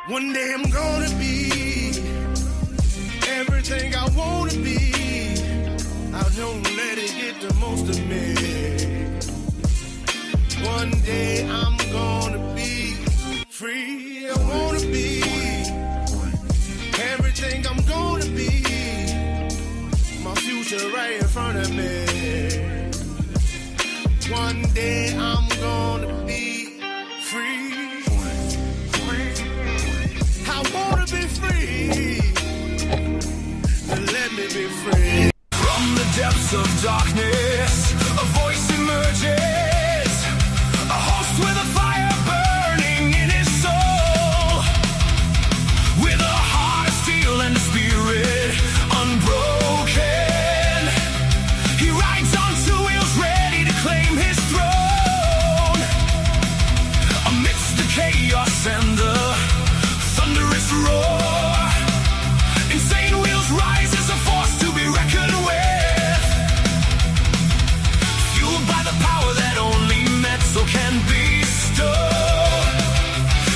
One day I'm gonna be everything I wanna be. I don't let it get the most of me. One day I'm gonna be free. I wanna be everything I'm gonna be. My future right in front of me. One day I'm gonna be free. I wanna be free. Let me be free. From the depths of darkness, a voice emerges. A host with a fire burning in his soul. With a heart of steel and a spirit unbroken. He rides on two wheels ready to claim his throne. Amidst the chaos and the thunderous roar, insane wheels rise as a force to be reckoned with. Fueled by the power that only metal can bestow.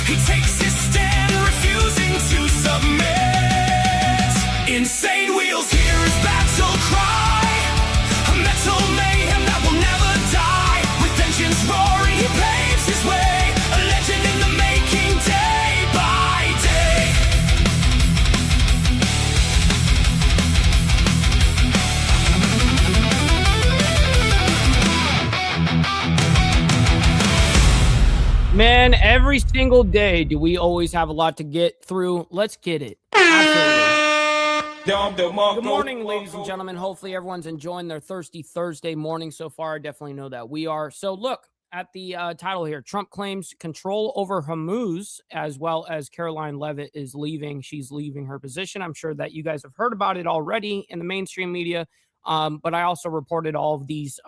He takes his stand, refusing to submit. Insane wheels hear his battle cry. A metal mayhem that will never die. With engines roaring, he paves his way. A legend in the making, day by day. Man, every single day do we always have a lot to get through. Let's get it. Absolutely. Good morning, ladies and gentlemen. Hopefully everyone's enjoying their Thirsty Thursday morning so far. I definitely know that we are. So look at the title here. Trump claims control over Hormuz, as well as Karoline Leavitt is leaving. She's leaving her position. I'm sure that you guys have heard about it already in the mainstream media. But I also reported all of these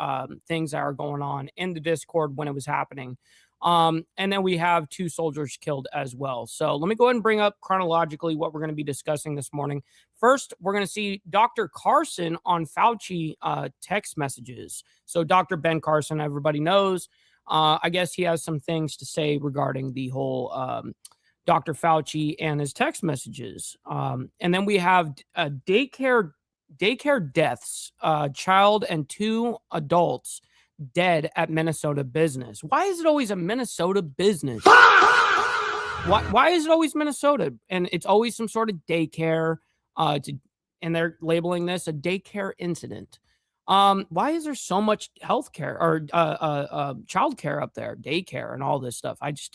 things that are going on in the Discord when it was happening. And then we have 2 soldiers killed as well. So let me go ahead and bring up chronologically what we're going to be discussing this morning. First, we're going to see Dr. Carson on Fauci text messages. So Dr. Ben Carson, everybody knows, I guess he has some things to say regarding the whole Dr. Fauci and his text messages. And then we have daycare deaths, child and 2 adults dead at Minnesota business. Why is it always a Minnesota business? Why is it always Minnesota? And it's always some sort of daycare, and they're labeling this a daycare incident. Why is there so much healthcare or childcare up there, daycare and all this stuff? It's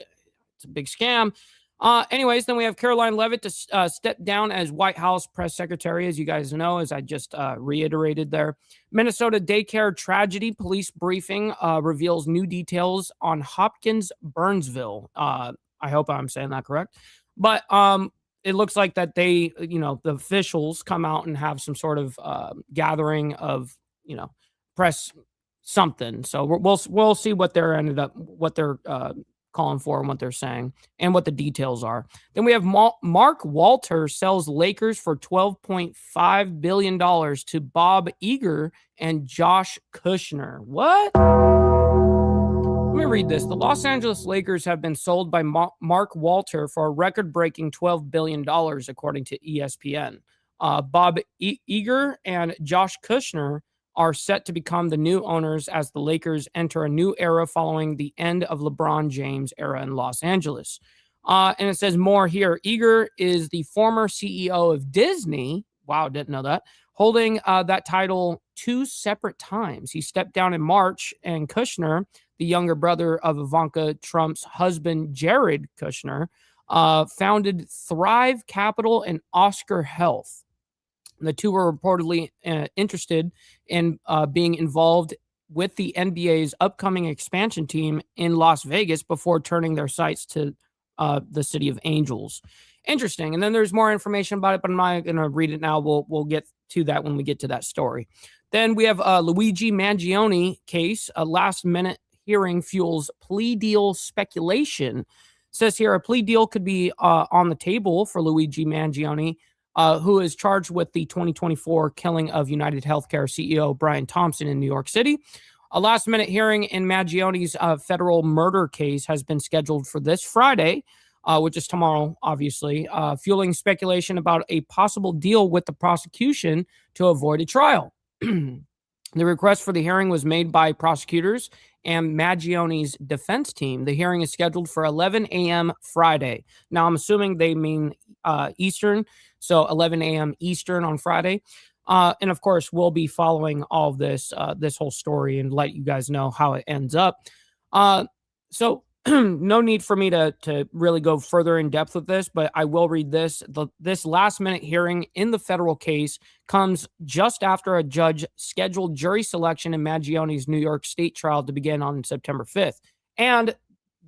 a big scam. Anyways, then we have Karoline Leavitt to step down as White House press secretary, as you guys know, as I just reiterated there. Minnesota daycare tragedy police briefing reveals new details on Hopkins Burnsville. I hope I'm saying that correct. But it looks like that they, the officials come out and have some sort of gathering of, press something. So we'll see what they're calling for and what they're saying and what the details are. Then we have Mark Walter sells Lakers for $12.5 billion to Bob Iger and Josh Kushner. What? Let me read this. The Los Angeles Lakers have been sold by Mark Walter for a record-breaking $12 billion, according to ESPN. Bob Iger and Josh Kushner are set to become the new owners as the Lakers enter a new era following the end of LeBron James' era in Los Angeles. And it says more here. Iger is the former CEO of Disney. Wow, didn't know that. Holding that title 2 separate times. He stepped down in March, and Kushner, the younger brother of Ivanka Trump's husband, Jared Kushner, founded Thrive Capital and Oscar Health. The 2 were reportedly interested in being involved with the NBA's upcoming expansion team in Las Vegas before turning their sights to the city of Angels. Interesting. And then there's more information about it, but I'm not going to read it now. We'll get to that when we get to that story. Then we have Luigi Mangione case. A last-minute hearing fuels plea deal speculation. It says here a plea deal could be on the table for Luigi Mangione, who is charged with the 2024 killing of United Healthcare CEO Brian Thompson in New York City. A last-minute hearing in Mangione's federal murder case has been scheduled for this Friday. which is tomorrow, obviously, fueling speculation about a possible deal with the prosecution to avoid a trial. The request for the hearing was made by prosecutors and Maggioni's defense team. The hearing is scheduled for 11 a.m. Friday. Now, I'm assuming they mean Eastern, so 11 a.m. Eastern on Friday. And of course, we'll be following all of this, this whole story, and let you guys know how it ends up. So no need for me to really go further in depth with this, but I will read this. This last minute hearing in the federal case comes just after a judge scheduled jury selection in Maggioni's New York State trial to begin on September 5th. And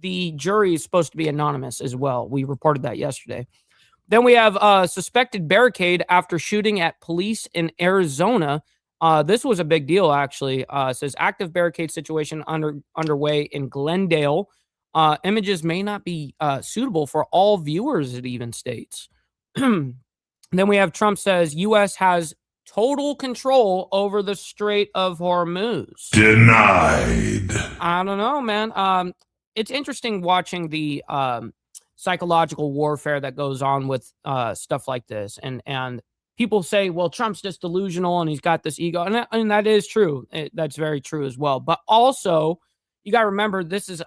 the jury is supposed to be anonymous as well. We reported that yesterday. Then we have a suspected barricade after shooting at police in Arizona. This was a big deal, actually. It says active barricade situation underway in Glendale. Images may not be suitable for all viewers, it even states. Then we have Trump says U.S. has total control over the Strait of Hormuz. Denied. I don't know, man. It's interesting watching the psychological warfare that goes on with stuff like this. And people say, well, Trump's just delusional and he's got this ego. And that is true. That's very true as well. But also, you got to remember, this is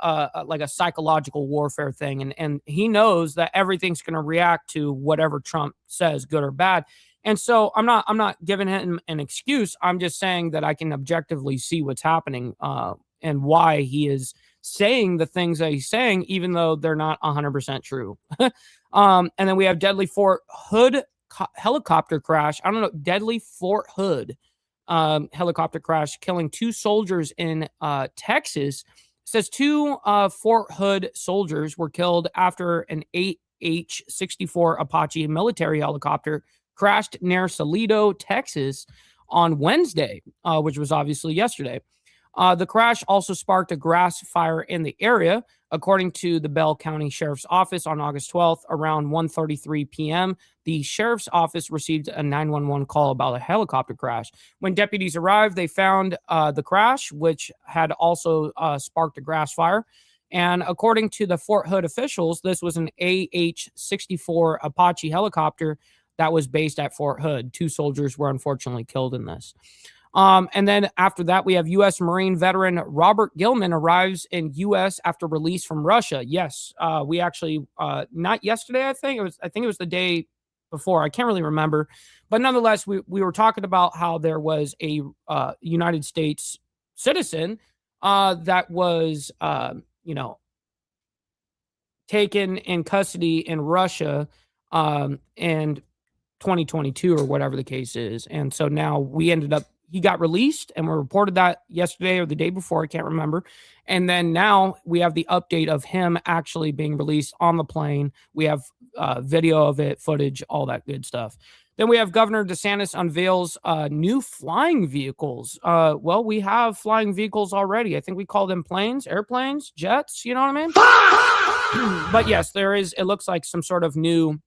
like a psychological warfare thing. And he knows that everything's going to react to whatever Trump says, good or bad. And so I'm not giving him an excuse. I'm just saying that I can objectively see what's happening and why he is saying the things that he's saying, even though they're not 100% true. And then we have deadly Fort Hood helicopter crash. I don't know, deadly Fort Hood helicopter crash, killing 2 soldiers in Texas. It says 2 Fort Hood soldiers were killed after an H-64 Apache military helicopter crashed near Salado, Texas on Wednesday, which was obviously yesterday. The crash also sparked a grass fire in the area. According to the Bell County Sheriff's Office on August 12th, around 1:33 p.m., the Sheriff's Office received a 911 call about a helicopter crash. When deputies arrived, they found the crash, which had also sparked a grass fire. And according to the Fort Hood officials, this was an AH-64 Apache helicopter that was based at Fort Hood. 2 soldiers were unfortunately killed in this. And then after that, we have U.S. Marine veteran Robert Gilman arrives in U.S. after release from Russia. Yes, we actually, not yesterday, I think it was the day before. I can't really remember. But nonetheless, we were talking about how there was a United States citizen that was, taken in custody in Russia in 2022 or whatever the case is. And so now he got released, and we reported that yesterday or the day before. I can't remember. And then now we have the update of him actually being released on the plane. We have video of it, footage, all that good stuff. Then we have Governor DeSantis unveils new flying vehicles. Well, we have flying vehicles already. I think we call them planes, airplanes, jets. You know what I mean? But yes, there is, it looks like some sort of new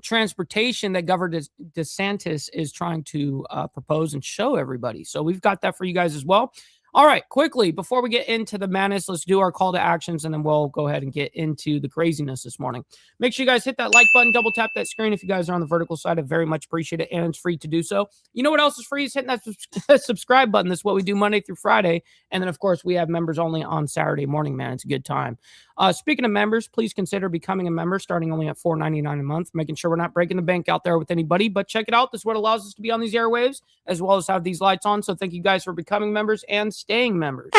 transportation that Governor DeSantis is trying to propose and show everybody. So we've got that for you guys as well. All right, quickly, before we get into the madness, let's do our call to actions, and then we'll go ahead and get into the craziness this morning. Make sure you guys hit that like button, double tap that screen if you guys are on the vertical side. I very much appreciate it, and it's free to do so. You know what else is free? Is hitting that subscribe button. That's what we do Monday through Friday. And then, of course, we have members only on Saturday morning, man. It's a good time. Speaking of members, please consider becoming a member starting only at $4.99 a month, making sure we're not breaking the bank out there with anybody. But check it out. This is what allows us to be on these airwaves, as well as have these lights on. So thank you guys for becoming members and staying members.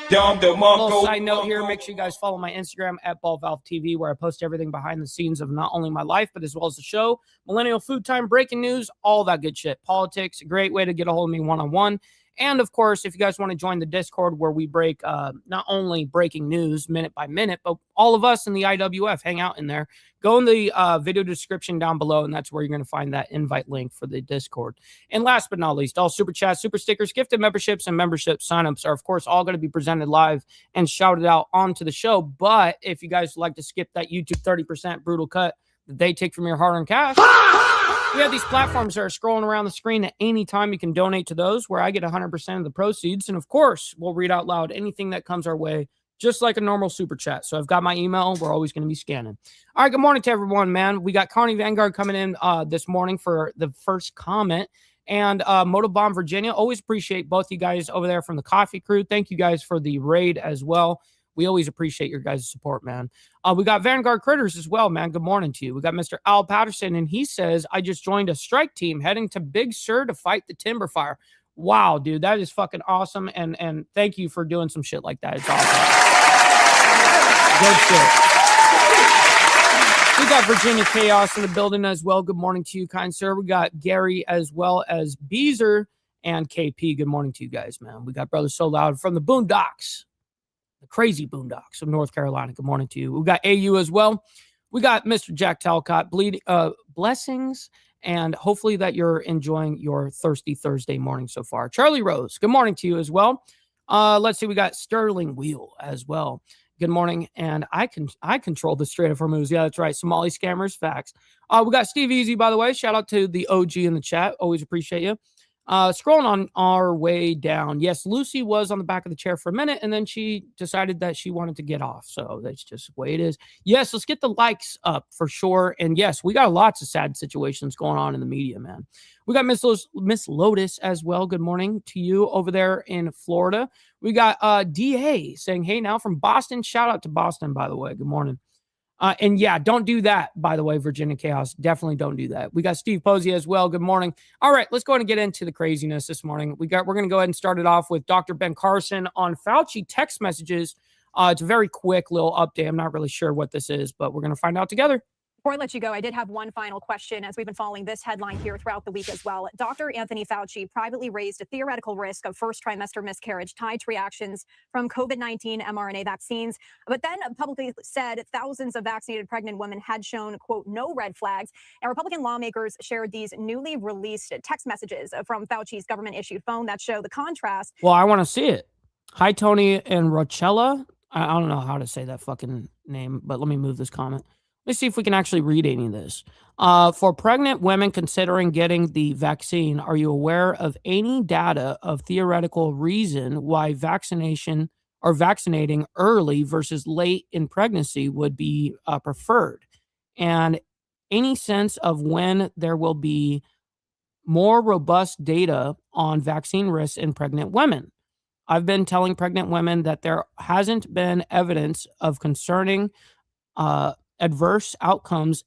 Little side note here, make sure you guys follow my Instagram at BallValveTV, where I post everything behind the scenes of not only my life, but as well as the show, Millennial Food Time, breaking news, all that good shit. Politics, a great way to get a hold of me one-on-one. And of course, if you guys want to join the Discord where we break not only breaking news minute by minute, but all of us in the IWF hang out in there, go in the video description down below, and that's where you're going to find that invite link for the Discord. And last but not least, all super chats, super stickers, gifted memberships, and membership signups are, of course, all going to be presented live and shouted out onto the show. But if you guys would like to skip that YouTube 30% brutal cut that they take from your hard-earned cash, we have these platforms that are scrolling around the screen at any time. You can donate to those, where I get 100% of the proceeds. And of course, we'll read out loud anything that comes our way just like a normal super chat. So I've got my email. We're always going to be scanning. All right, good morning to everyone, man. We got Carney Vanguard coming in this morning for the first comment. And Motobomb Virginia, always appreciate both you guys over there from the coffee crew. Thank you guys for the raid as well. We always appreciate your guys' support, man. We got Vanguard Critters as well, man. Good morning to you. We got Mr. Al Patterson, and he says, I just joined a strike team heading to Big Sur to fight the timber fire. Wow, dude, that is fucking awesome. And thank you for doing some shit like that. It's awesome. Good shit. We got Virginia Chaos in the building as well. Good morning to you, kind sir. We got Gary as well as Beezer and KP. Good morning to you guys, man. We got Brother So Loud from the Boondocks. The crazy boondocks of North Carolina. Good morning to you. We got AU as well. We got Mr. Jack Talcott. Blessings, and hopefully that you're enjoying your Thirsty Thursday morning so far. Charlie Rose, good morning to you as well. Let's see. We got Sterling Wheel as well. Good morning, and I control the Strait of Hormuz. Yeah, that's right. Somali scammers, facts. We got Steve Easy, by the way. Shout out to the OG in the chat. Always appreciate you. Scrolling on our way down. Yes, Lucy was on the back of the chair for a minute, and then she decided that she wanted to get off. So that's just the way it is. Yes, let's get the likes up for sure. And yes, we got lots of sad situations going on in the media, man. We got Miss Lotus as well. Good morning to you over there in Florida. We got DA saying, hey, now from Boston. Shout out to Boston, by the way. Good morning. And yeah, don't do that, by the way, Virginia Chaos. Definitely don't do that. We got Steve Posey as well. Good morning. All right, let's go ahead and get into the craziness this morning. We're going to go ahead and start it off with Dr. Ben Carson on Fauci text messages. It's a very quick little update. I'm not really sure what this is, but we're going to find out together. Before I let you go, I did have one final question as we've been following this headline here throughout the week as well. Dr. Anthony Fauci privately raised a theoretical risk of first trimester miscarriage tied to reactions from COVID-19 mRNA vaccines, but then publicly said thousands of vaccinated pregnant women had shown, quote, no red flags. And Republican lawmakers shared these newly released text messages from Fauci's government-issued phone that show the contrast. Well, I want to see it. Hi, Tony and Rochella. I don't know how to say that fucking name, but let me move this comment. Let's see if we can actually read any of this. For pregnant women considering getting the vaccine, are you aware of any data of theoretical reason why vaccination or vaccinating early versus late in pregnancy would be preferred? And any sense of when there will be more robust data on vaccine risks in pregnant women? I've been telling pregnant women that there hasn't been evidence of concerning adverse outcomes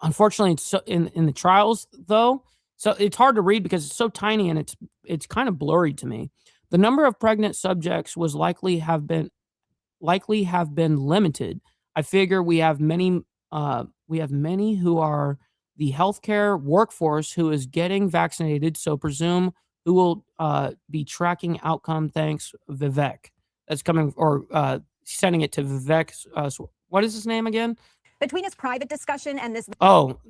unfortunately it's so in the trials though, so it's hard to read because it's so tiny and it's kind of blurry to me. The number of pregnant subjects was likely have been limited. I figure we have many who are the healthcare workforce who is getting vaccinated, so presume who will be tracking outcome. Thanks, Vivek. That's coming, or sending it to Vivek. What is his name again? Between his private discussion and this... Oh,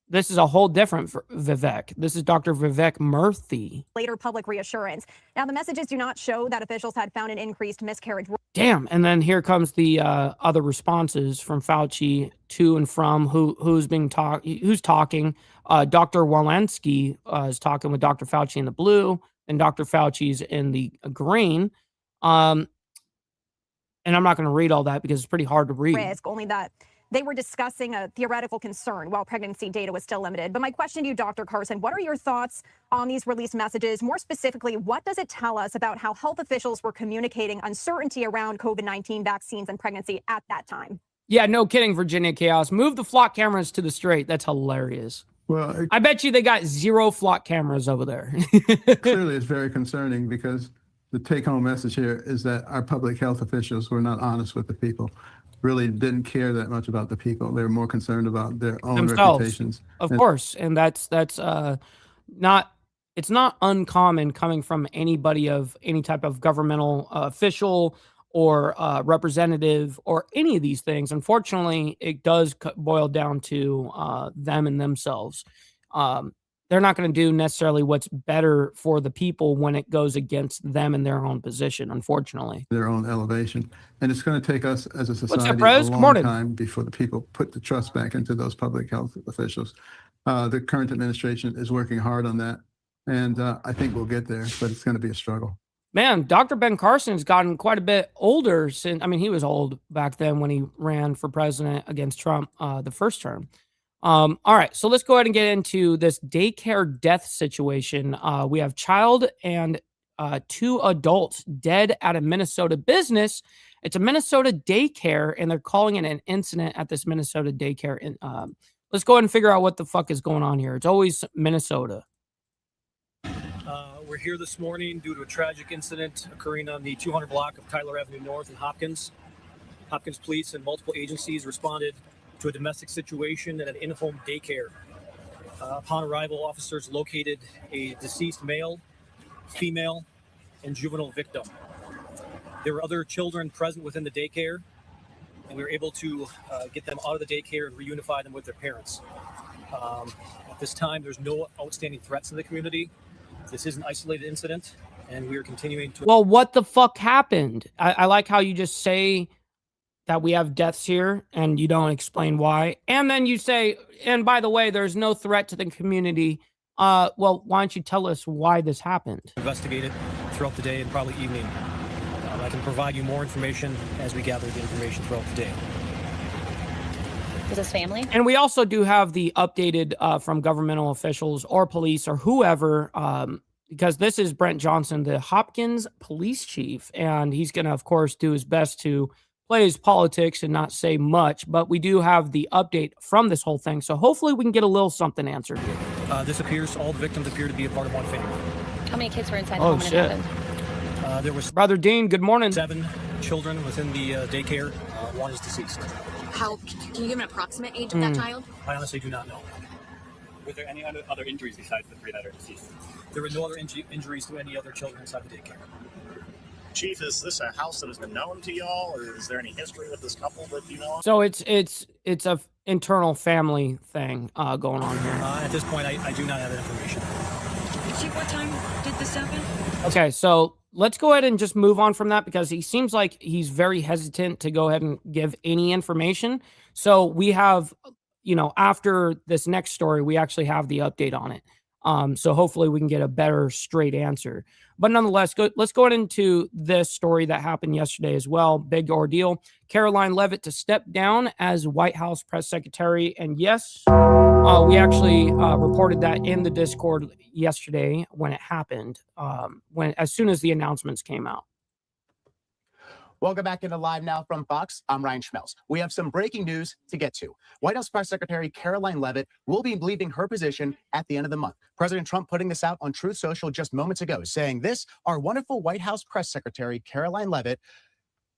this is a whole different Vivek. This is Dr. Vivek Murthy. Later public reassurance. Now, the messages do not show that officials had found an increased miscarriage. Damn. And then here comes the other responses from Fauci to and from who's talking. Dr. Walensky is talking with Dr. Fauci in the blue, and Dr. Fauci's in the green. And I'm not going to read all that because it's pretty hard to read. Risk, only that they were discussing a theoretical concern while pregnancy data was still limited. But my question to you, Dr. Carson, what are your thoughts on these released messages? More specifically, what does it tell us about how health officials were communicating uncertainty around COVID-19 vaccines and pregnancy at that time? Yeah, no kidding, Virginia Chaos. Move the flock cameras to the straight. That's hilarious. Well, I bet you they got 0 flock cameras over there. clearly it's very concerning because the take-home message here is that our public health officials were not honest with the people, really didn't care that much about the people. They were more concerned about their own reputations. Of course, and that's not, it's not uncommon coming from anybody of any type of governmental official or representative or any of these things. Unfortunately, it does boil down to them and themselves. They're not going to do necessarily what's better for the people when it goes against them in their own position, unfortunately. Their own elevation. And it's going to take us as a society a long time before the people put the trust back into those public health officials. The current administration is working hard on that. And I think we'll get there, but it's going to be a struggle. Man, Dr. Ben Carson has gotten quite a bit older since, I mean, he was old back then when he ran for president against Trump the first term. All right, so let's go ahead and get into this daycare death situation. We have child and 2 adults dead at a Minnesota business. It's a Minnesota daycare, and they're calling it an incident at this Minnesota daycare. And let's go ahead and figure out what the fuck is going on here. It's always Minnesota. We're here this morning due to a tragic incident occurring on the 200 block of Tyler Avenue North in Hopkins. Hopkins police and multiple agencies responded to a domestic situation at an in-home daycare. Upon arrival, officers located a deceased male, female, and juvenile victim. There were other children present within the daycare, and we were able to get them out of the daycare and reunify them with their parents. At this time, there's no outstanding threats in the community. This is an isolated incident, and we are continuing to... Well, what the fuck happened? I like how you just say that we have deaths here, and you don't explain why. And then you say, and by the way, there's no threat to the community. Well, why don't you tell us why this happened? Investigate it throughout the day and probably evening. I can provide you more information as we gather the information throughout the day. Is this family? And we also do have the updated from governmental officials or police or whoever, because this is Brent Johnson, the Hopkins police chief, and he's going to, of course, do his best to play his politics and not say much, but we do have the update from this whole thing, so hopefully we can get a little something answered here. All the victims appear to be a part of one family. How many kids were inside the home when it happened? There was Brother Dean, good morning. 7 children within the daycare. 1 is deceased. Can you give an approximate age of that child? I honestly do not know. Were there any other injuries besides the 3 that are deceased? There were no other injuries to any other children inside the daycare. Chief, is this a house that has been known to y'all, or is there any history with this couple that you know of? So it's a internal family thing going on here. At this point, I do not have that information. Chief, what time did this happen? Okay, so let's go ahead and just move on from that because he seems like he's very hesitant to go ahead and give any information. So we have, after this next story, we actually have the update on it. So hopefully we can get a better straight answer. But nonetheless, let's go into this story that happened yesterday as well. Big ordeal. Karoline Leavitt to step down as White House press secretary. And yes, we actually reported that in the Discord yesterday when it happened, as soon as the announcements came out. Welcome back into Live Now from Fox. I'm Ryan Schmelz. We have some breaking news to get to. White House Press Secretary Karoline Leavitt will be leaving her position at the end of the month. President Trump putting this out on Truth Social just moments ago, saying this, our wonderful White House Press Secretary Karoline Leavitt,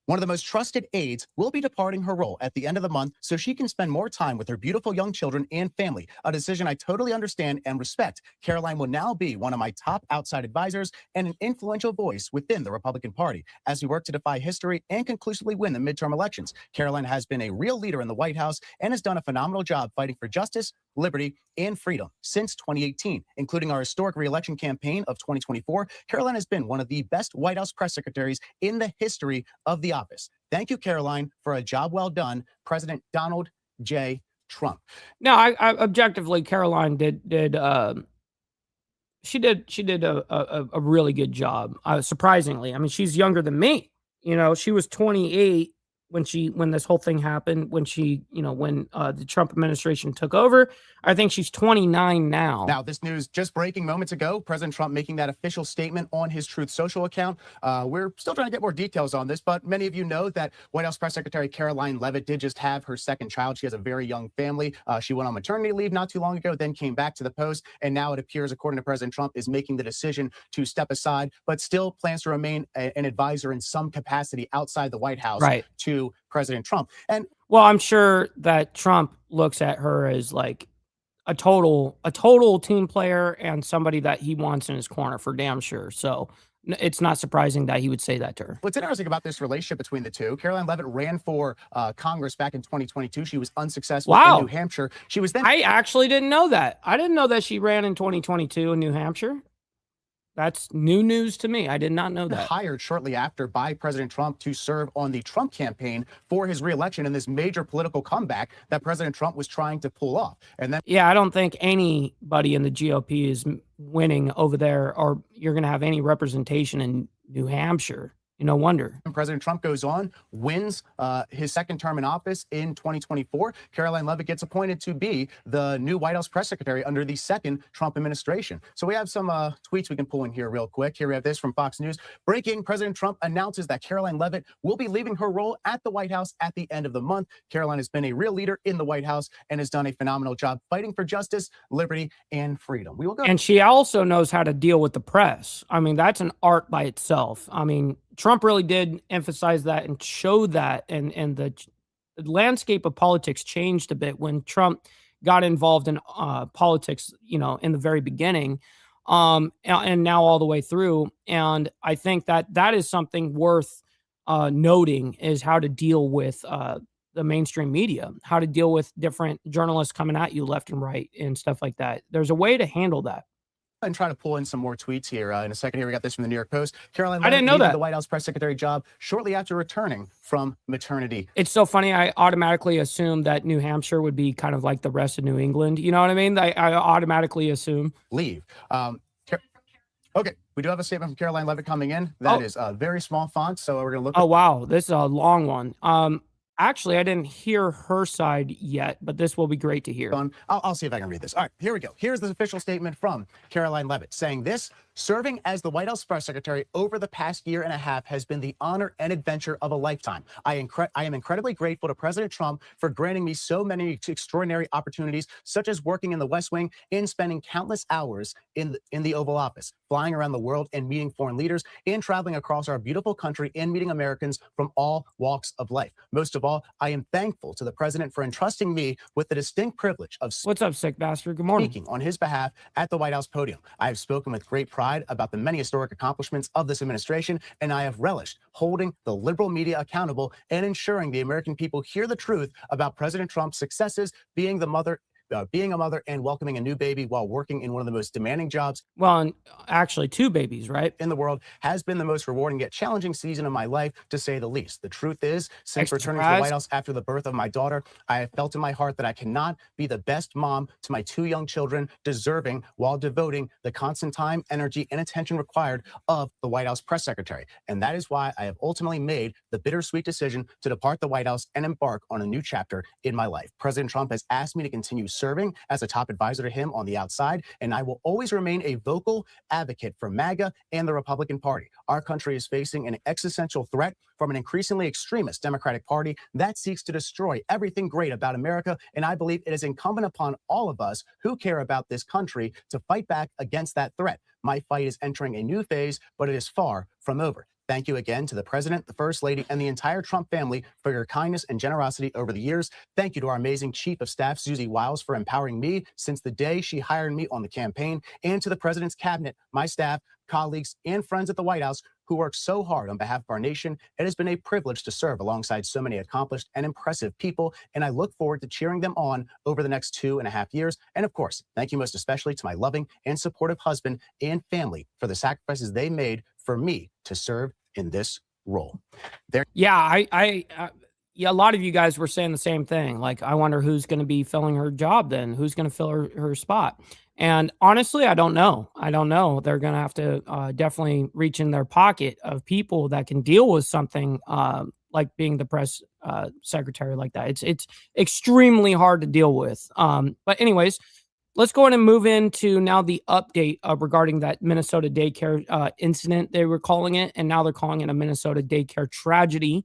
one of the most trusted aides, will be departing her role at the end of the month so she can spend more time with her beautiful young children and family, a decision I totally understand and respect. Karoline will now be one of my top outside advisors and an influential voice within the Republican Party as we work to defy history and conclusively win the midterm elections. Karoline has been a real leader in the White House and has done a phenomenal job fighting for justice, liberty, and freedom since 2018, including our historic re-election campaign of 2024. Karoline has been one of the best White House press secretaries in the history of the office. Thank you, Karoline, for a job well done. President Donald J. Trump. Now, I objectively, Karoline did a really good job. Surprisingly, I mean, she's younger than me. She was 28 when this whole thing happened, when the Trump administration took over. I think she's 29 now. Now, this news just breaking moments ago, President Trump making that official statement on his Truth Social account. We're still trying to get more details on this, but many of you know that White House Press Secretary Karoline Leavitt did just have her second child. She has a very young family. She went on maternity leave not too long ago, then came back to the post, and now it appears, according to President Trump, is making the decision to step aside, but still plans to remain an advisor in some capacity outside the White House to President Trump. And well, I'm sure that Trump looks at her as like a total team player and somebody that he wants in his corner for damn sure. So it's not surprising that he would say that to her. What's interesting about this relationship between the two, Karoline Leavitt ran for Congress back in 2022. She was unsuccessful in New Hampshire. She was then... I actually didn't know that. I didn't know that she ran in 2022 in New Hampshire. That's new news to me. I did not know that. Hired shortly after by President Trump to serve on the Trump campaign for his reelection in this major political comeback that President Trump was trying to pull off. And then, yeah, I don't think anybody in the GOP is winning over there, or you're going to have any representation in New Hampshire. No wonder. President Trump goes on, wins his second term in office in 2024. Karoline Leavitt gets appointed to be the new White House press secretary under the second Trump administration. So we have some tweets we can pull in here real quick. Here we have this from Fox News. Breaking, President Trump announces that Karoline Leavitt will be leaving her role at the White House at the end of the month. Karoline has been a real leader in the White House and has done a phenomenal job fighting for justice, liberty, and freedom. We will go. And she also knows how to deal with the press. I mean, that's an art by itself. I mean, Trump really did emphasize that and show that, and the landscape of politics changed a bit when Trump got involved in politics, in the very beginning, and now all the way through. And I think that is something worth noting, is how to deal with the mainstream media, how to deal with different journalists coming at you left and right and stuff like that. There's a way to handle that. And try to pull in some more tweets here in a second. Here we got this from the New York Post. Karoline I didn't know that. The White House press secretary job shortly after returning from maternity. It's so funny. I automatically assumed that New Hampshire would be kind of like the rest of New England. You know what I mean? I automatically assume. Leave. Okay, we do have a statement from Karoline Leavitt coming in. That is a very small font, so we're going to look. Oh, wow. This is a long one. Actually, I didn't hear her side yet, but this will be great to hear. I'll see if I can read this. All right, here we go. Here's the official statement from Karoline Leavitt saying this: serving as the White House press secretary over the past year and a half has been the honor and adventure of a lifetime. I am incredibly grateful to President Trump for granting me so many extraordinary opportunities, such as working in the West Wing and spending countless hours in the Oval Office, flying around the world and meeting foreign leaders, and traveling across our beautiful country and meeting Americans from all walks of life. Most of all, I am thankful to the president for entrusting me with the distinct privilege of what's up, sick bastard? Good morning. Speaking on his behalf at the White House podium. I have spoken with great pride about the many historic accomplishments of this administration, and I have relished holding the liberal media accountable and ensuring the American people hear the truth about President Trump's successes, being a mother and welcoming a new baby while working in one of the most demanding jobs. Well, and actually 2 babies, right? In the world has been the most rewarding yet challenging season of my life, to say the least. The truth is, since returning to the White House after the birth of my daughter, I have felt in my heart that I cannot be the best mom to my 2 young children, deserving while devoting the constant time, energy, and attention required of the White House press secretary. And that is why I have ultimately made the bittersweet decision to depart the White House and embark on a new chapter in my life. President Trump has asked me to continue serving as a top advisor to him on the outside, and I will always remain a vocal advocate for MAGA and the Republican Party. Our country is facing an existential threat from an increasingly extremist Democratic Party that seeks to destroy everything great about America, and I believe it is incumbent upon all of us who care about this country to fight back against that threat. My fight is entering a new phase, but it is far from over. Thank you again to the President, the First Lady, and the entire Trump family for your kindness and generosity over the years. Thank you to our amazing Chief of Staff, Susie Wiles, for empowering me since the day she hired me on the campaign, and to the President's cabinet, my staff, colleagues, and friends at the White House who work so hard on behalf of our nation. It has been a privilege to serve alongside so many accomplished and impressive people, and I look forward to cheering them on over the next 2.5 years. And of course, thank you most especially to my loving and supportive husband and family for the sacrifices they made for me to serve in this role. Yeah, a lot of you guys were saying the same thing. Like, I wonder who's going to be filling her job then, who's going to fill her spot. And honestly, I don't know. They're going to have to definitely reach in their pocket of people that can deal with something like being the press secretary like that. It's extremely hard to deal with. But anyways, let's go ahead and move into now the update regarding that Minnesota daycare incident, they were calling it, and now they're calling it a Minnesota daycare tragedy.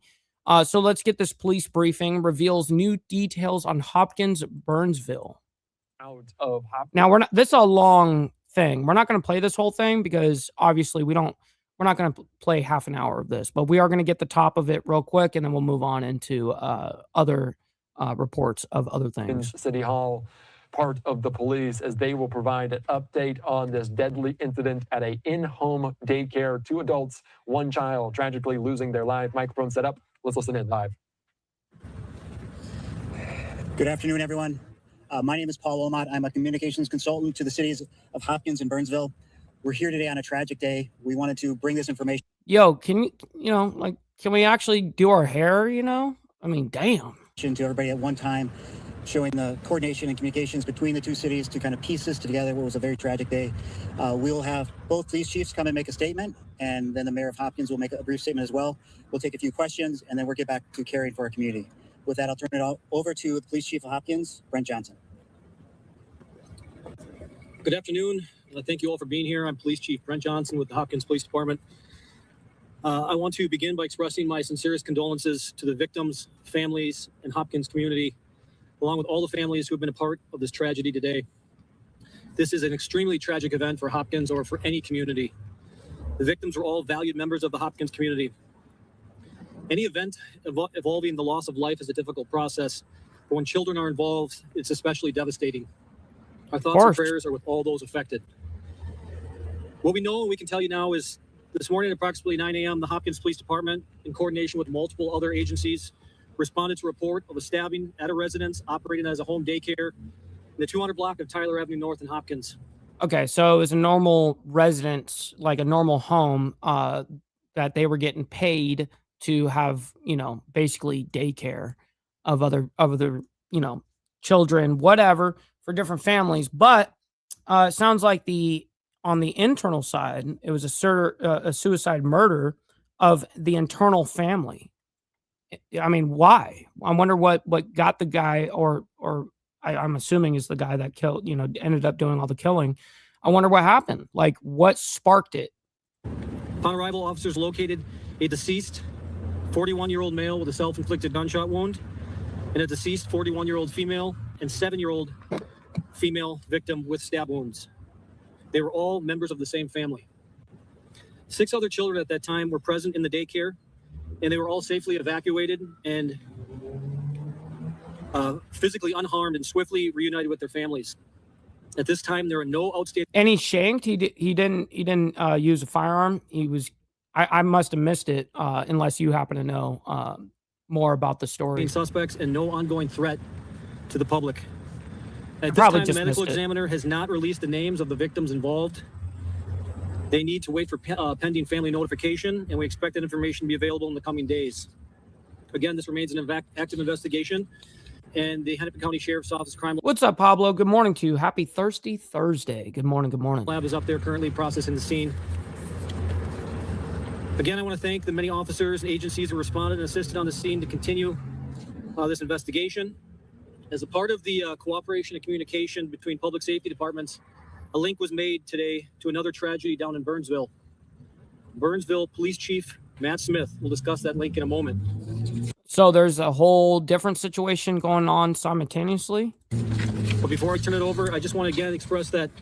So let's get this police briefing. Reveals new details on Hopkins Burnsville. Out of Hopkins. Now this is a long thing. We're not going to play this whole thing because obviously we're not going to play half an hour of this, but we are going to get the top of it real quick, and then we'll move on into other reports of other things. City Hall, part of the police, as they will provide an update on this deadly incident at a in-home daycare. 2 adults, 1 child tragically losing their life. Microphone set up. Let's listen in live. Good afternoon, everyone. My name is Paul Omot. I'm a communications consultant to the cities of Hopkins and Burnsville. We're here today on a tragic day. We wanted to bring this information. Yo, can can we actually do our hair, I mean, damn. To everybody at one time, showing the coordination and communications between the two cities to kind of piece this together. What was a very tragic day. We'll have both police chiefs come and make a statement, and then the mayor of Hopkins will make a brief statement as well. We'll take a few questions, and then we'll get back to caring for our community. With that, I'll turn it over to the police chief of Hopkins, Brent Johnson. Good afternoon. Thank you all for being here. I'm Police Chief Brent Johnson with the Hopkins Police Department. I want to begin by expressing my sincerest condolences to the victims, families, and Hopkins community, along with all the families who have been a part of this tragedy today. This is an extremely tragic event for Hopkins or for any community. The victims were all valued members of the Hopkins community. Any event involving the loss of life is a difficult process, but when children are involved, it's especially devastating. Our thoughts and prayers are with all those affected. What we know and we can tell you now is this morning at approximately 9 a.m., the Hopkins Police Department, in coordination with multiple other agencies, responded to a report of a stabbing at a residence operating as a home daycare in the 200 block of Tyler Avenue North in Hopkins. Okay, so it was a normal residence, like a normal home, that they were getting paid to have, basically daycare of other, children, whatever, for different families. But it sounds like on the internal side, it was a suicide murder of the internal family. I mean, why? I wonder what got the guy, or I'm assuming is the guy that killed, ended up doing all the killing. I wonder what happened. Like, what sparked it? Upon arrival, officers located a deceased 41-year-old male with a self-inflicted gunshot wound and a deceased 41-year-old female and 7-year-old female victim with stab wounds. They were all members of the same family. 6 other children at that time were present in the daycare, and they were all safely evacuated and physically unharmed and swiftly reunited with their families. At this time, there are no outstanding. And he shanked. He didn't use a firearm. I must have missed it unless you happen to know more about the story. Suspects and no ongoing threat to the public. At this time, the medical examiner has not released the names of the victims involved. They need to wait for pending family notification, and we expect that information to be available in the coming days. Again, this remains an active investigation, and the Hennepin County Sheriff's Office Crime What's up, Pablo? Good morning to you. Happy Thirsty Thursday. Good morning. Good morning. Lab is up there currently processing the scene. Again, I want to thank the many officers and agencies who responded and assisted on the scene to continue this investigation. As a part of the cooperation and communication between public safety departments, a link was made today to another tragedy down in Burnsville. Burnsville Police Chief Matt Smith will discuss that link in a moment. So there's a whole different situation going on simultaneously? But before I turn it over, I just want to again express that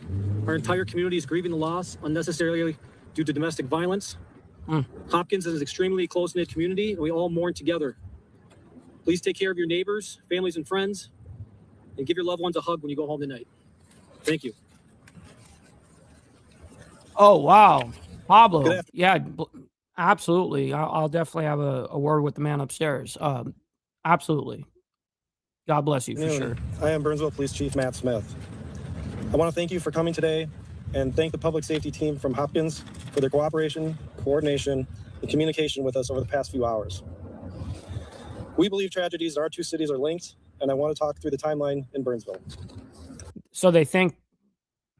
our entire community is grieving the loss unnecessarily due to domestic violence. Hopkins is an extremely close-knit community, and we all mourn together. Please take care of your neighbors, families, and friends, and give your loved ones a hug when you go home tonight. Thank you. Oh, wow. Pablo. Yeah, absolutely. I'll definitely have a word with the man upstairs. Absolutely. God bless you for sure. I am Burnsville Police Chief Matt Smith. I want to thank you for coming today and thank the public safety team from Hopkins for their cooperation, coordination, and communication with us over the past few hours. We believe tragedies in our two cities are linked, and I want to talk through the timeline in Burnsville. So they think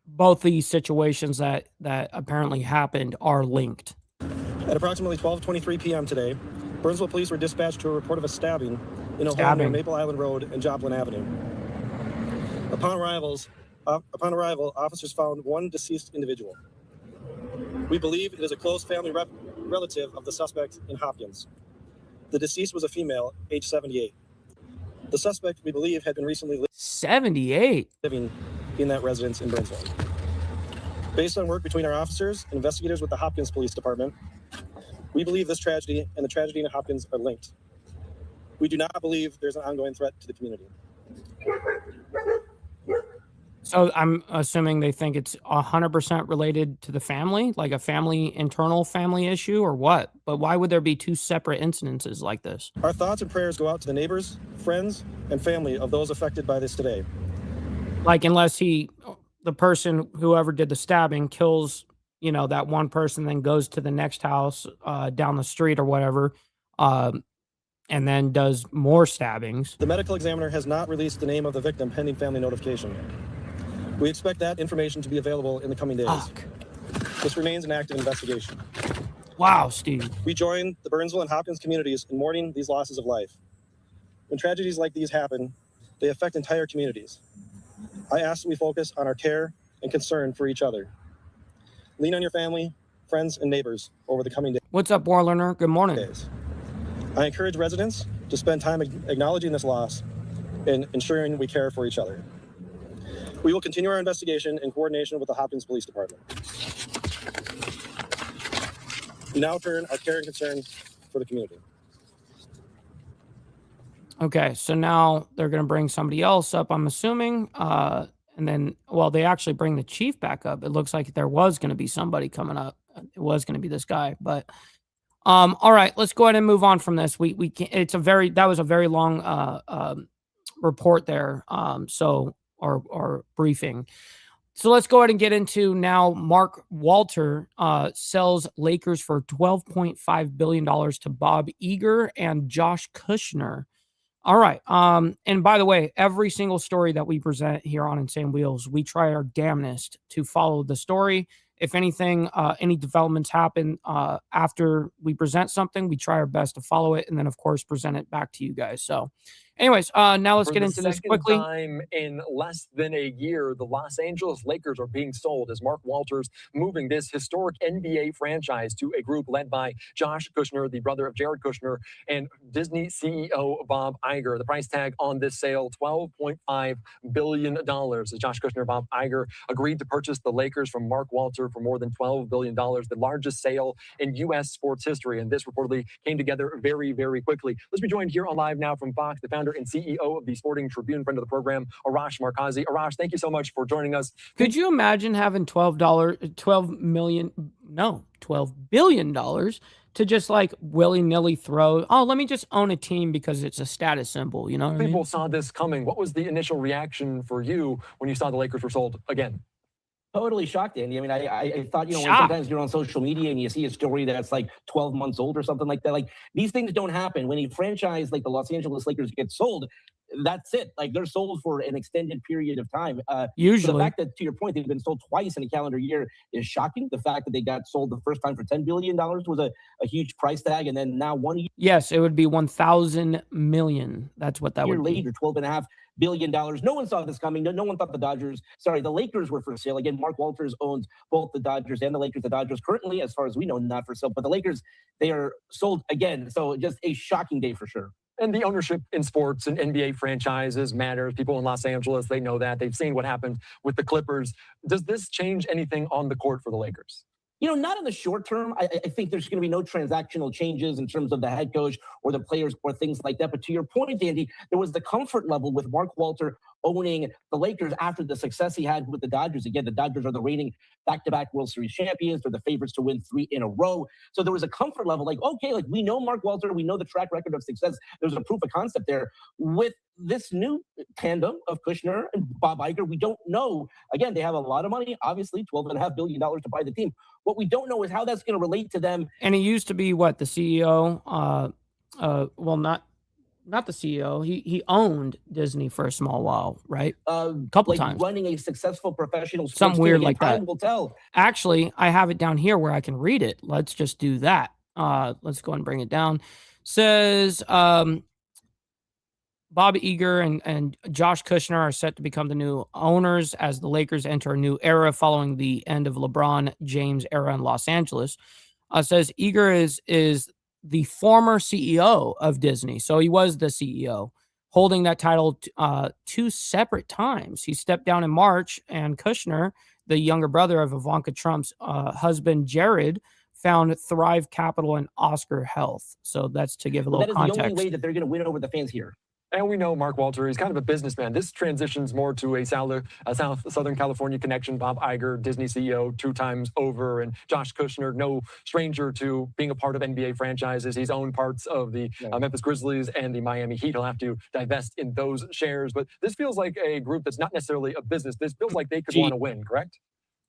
both these situations that apparently happened are linked. At approximately 12:23 p.m. today, Burnsville police were dispatched to a report of a stabbing in a home near Maple Island Road and Joplin Avenue. Upon arrival, officers found one deceased individual. We believe it is a close family relative of the suspect in Hopkins. The deceased was a female, age 78. The suspect, we believe, had been recently 78 living in that residence in Burnsville. Based on work between our officers and investigators with the Hopkins Police Department, we believe this tragedy and the tragedy in Hopkins are linked. We do not believe there's an ongoing threat to the community. So I'm assuming they think it's 100% related to the family, like a internal family issue, or what? But why would there be two separate incidences like this? Our thoughts and prayers go out to the neighbors, friends, and family of those affected by this today. Like, unless the person, whoever did the stabbing, kills you know, that one person then goes to the next house down the street or whatever, and then does more stabbings. The medical examiner has not released the name of the victim pending family notification. We expect that information to be available in the coming days. Fuck. This remains an active investigation. Wow, Steve. We join the Burnsville and Hopkins communities in mourning these losses of life. When tragedies like these happen, they affect entire communities. I ask that we focus on our care and concern for each other. Lean on your family, friends, and neighbors over the coming days. What's up, Warlearner? Good morning. I encourage residents to spend time acknowledging this loss and ensuring we care for each other. We will continue our investigation in coordination with the Hopkins Police Department. We now turn our care and concern for the community. Okay, so now they're going to bring somebody else up, I'm assuming. And then, well, they actually bring the chief back up. It looks like there was going to be somebody coming up. It was going to be this guy, but all right, let's go ahead and move on from this. We can, that was a very long report there. Or briefing. So let's go ahead and get into now. Mark Walter sells Lakers for $12.5 billion to Bob Iger and Josh Kushner. All right. And by the way, every single story that we present here on Insane Wheels, we try our damnedest to follow the story. If anything, any developments happen after we present something, we try our best to follow it and then, of course, present it back to you guys. So anyways, now let's get into this quickly. Time in less than a year, the Los Angeles Lakers are being sold as Mark Walters moving this historic NBA franchise to a group led by Josh Kushner, the brother of Jared Kushner, and Disney CEO Bob Iger. The price tag on this sale, $12.5 billion. As Josh Kushner and Bob Iger agreed to purchase the Lakers from Mark Walter for more than $12 billion, the largest sale in U.S. sports history. And this reportedly came together very, very quickly. Let's be joined here on Live Now from Fox, the founder and CEO of the Sporting Tribune, friend of the program, Arash Markazi. Arash, thank you so much for joining us. Could you imagine having $12 billion to just like willy-nilly throw, oh, let me just own a team because it's a status symbol, you know what I mean? Saw this coming. What was the initial reaction for you when you saw the Lakers were sold again? Totally shocked, Andy. I mean, I thought, you know, when sometimes you're on social media and you see a story that's like 12 months old or something like that, like these things don't happen. When a franchise like the Los Angeles Lakers gets sold, that's it. Like they're sold for an extended period of time. Usually. So the fact that, to your point, they've been sold twice in a calendar year is shocking. The fact that they got sold the first time for $10 billion was a huge price tag. And then now 1 year. Yes, it would be 1,000 million. That's what that would be. Later, $12.5 billion. No one saw this coming. No one thought the Lakers were for sale. Again, Mark Walters owns both the Dodgers and the Lakers. The Dodgers currently, as far as we know, not for sale. But the Lakers, they are sold again. So just a shocking day for sure. And the ownership in sports and NBA franchises matters. People in Los Angeles, they know that. They've seen what happened with the Clippers. Does this change anything on the court for the Lakers? You know, not in the short term. I think there's going to be no transactional changes in terms of the head coach or the players or things like that. But to your point, Andy, there was the comfort level with Mark Walter owning the Lakers after the success he had with the Dodgers. Again, the Dodgers are the reigning back-to-back World Series champions. They're the favorites to win 3 in a row. So there was a comfort level like, okay, like we know Mark Walter, we know the track record of success. There's a proof of concept there. With this new tandem of Kushner and Bob Iger, we don't know. Again, they have a lot of money, obviously, $12.5 billion to buy the team. What we don't know is how that's going to relate to them. And he used to be what, the CEO? Well, not the CEO. He owned Disney for a small while, right? A couple times. Running a successful professional sports something weird like that. Time will tell. Actually, I have it down here where I can read it. Let's just do that. Let's go and bring it down. Says Bob Iger and Josh Kushner are set to become the new owners as the Lakers enter a new era following the end of LeBron James era in Los Angeles. Says Iger is the former CEO of Disney. So he was the CEO, holding that title 2 separate times. He stepped down in March, and Kushner, the younger brother of Ivanka Trump's husband, Jared, found Thrive Capital and Oscar Health. So that's to give a little context. That is the only way that they're going to win over the fans here. And we know Mark Walter, he's kind of a businessman. This transitions more to a Southern California connection. Bob Iger, Disney CEO 2 times over, and Josh Kushner, no stranger to being a part of NBA franchises. He's owned parts of the Memphis Grizzlies and the Miami Heat. He'll have to divest in those shares. But this feels like a group that's not necessarily a business. This feels like they could want to win, correct?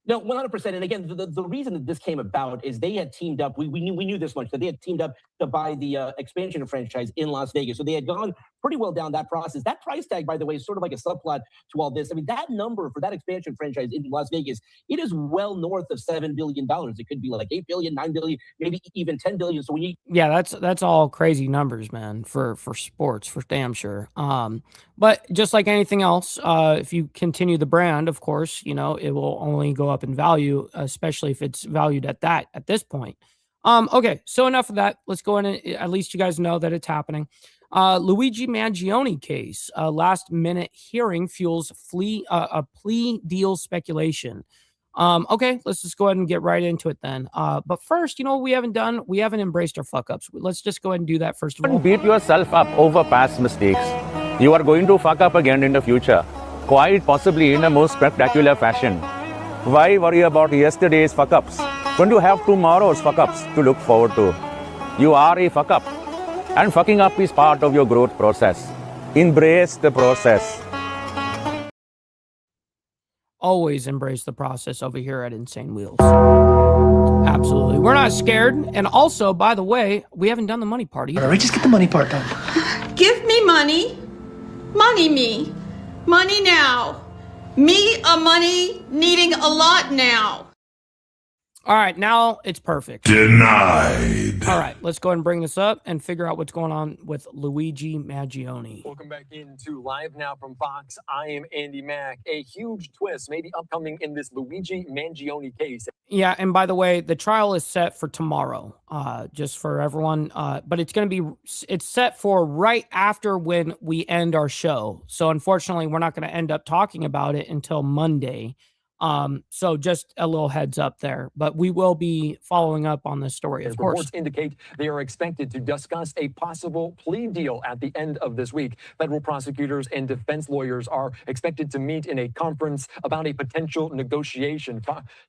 No, 100%. And again, the reason that this came about is they had teamed up. We knew this much, that they had teamed up to buy the expansion franchise in Las Vegas. So they had gone pretty well down that process. That price tag, by the way, is sort of like a subplot to all this. I mean, that number for that expansion franchise in Las Vegas, it is well north of $7 billion. It could be like 8 billion, 9 billion, maybe even 10 billion. So when you that's all crazy numbers, man, for sports, for damn sure. But just like anything else, if you continue the brand, of course, you know, it will only go up in value, especially if it's valued at this point. Okay, so enough of that. Let's go in and at least you guys know that it's happening. Luigi Mangione case, last minute hearing fuels a plea deal speculation. Okay, let's just go ahead and get right into it then. But first, you know what we haven't done? We haven't embraced our fuck ups. Let's just go ahead and do that first of all. Don't beat yourself up over past mistakes. You are going to fuck up again in the future, quite possibly in a most spectacular fashion. Why worry about yesterday's fuck ups when you have tomorrow's fuck ups to look forward to? You are a fuck up, and fucking up is part of your growth process. Embrace the process. Always embrace the process over here at Insane Wheels. Absolutely. We're not scared. And also, by the way, we haven't done the money part either. All right, just get the money part done. Give me money. Money me. Money now. Me a money needing a lot now. All right, now it's perfect. Denied. All right, let's go ahead and bring this up and figure out what's going on with Luigi Mangione. Welcome back into Live Now from Fox. I am Andy Mack. A huge twist maybe upcoming in this Luigi Mangione case. Yeah, and by the way, the trial is set for tomorrow, just for everyone. But it's set for right after when we end our show. So unfortunately, we're not going to end up talking about it until Monday. So just a little heads up there, but we will be following up on this story, of course. Reports indicate they are expected to discuss a possible plea deal at the end of this week. Federal prosecutors and defense lawyers are expected to meet in a conference about a potential negotiation.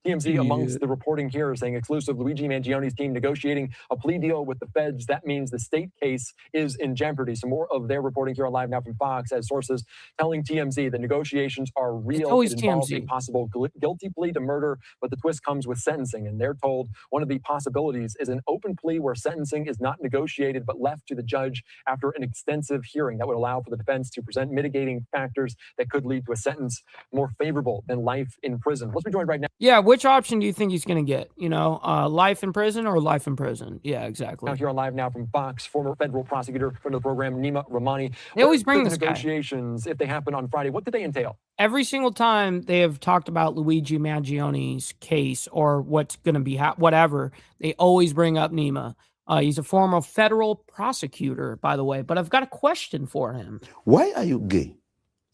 TMZ amongst the reporting here is saying exclusive Luigi Mangione's team negotiating a plea deal with the feds. That means the state case is in jeopardy. Some more of their reporting here on Live Now from Fox as sources telling TMZ the negotiations are real. It involves a possible guilty plea to murder, but the twist comes with sentencing, and they're told one of the possibilities is an open plea where sentencing is not negotiated but left to the judge after an extensive hearing that would allow for the defense to present mitigating factors that could lead to a sentence more favorable than life in prison. Let's be joined right now. Yeah, which option do you think he's going to get? You know, life in prison or life in prison? Yeah, exactly. Now here on Live Now from Fox, former federal prosecutor for the program, Nima Rahmani. They always bring this negotiations, if they happen on Friday, what do they entail? Every single time they have talked about Luigi Mangione's case or what's going to be whatever, they always bring up Nima. He's a former federal prosecutor, by the way, but I've got a question for him. Why are you gay?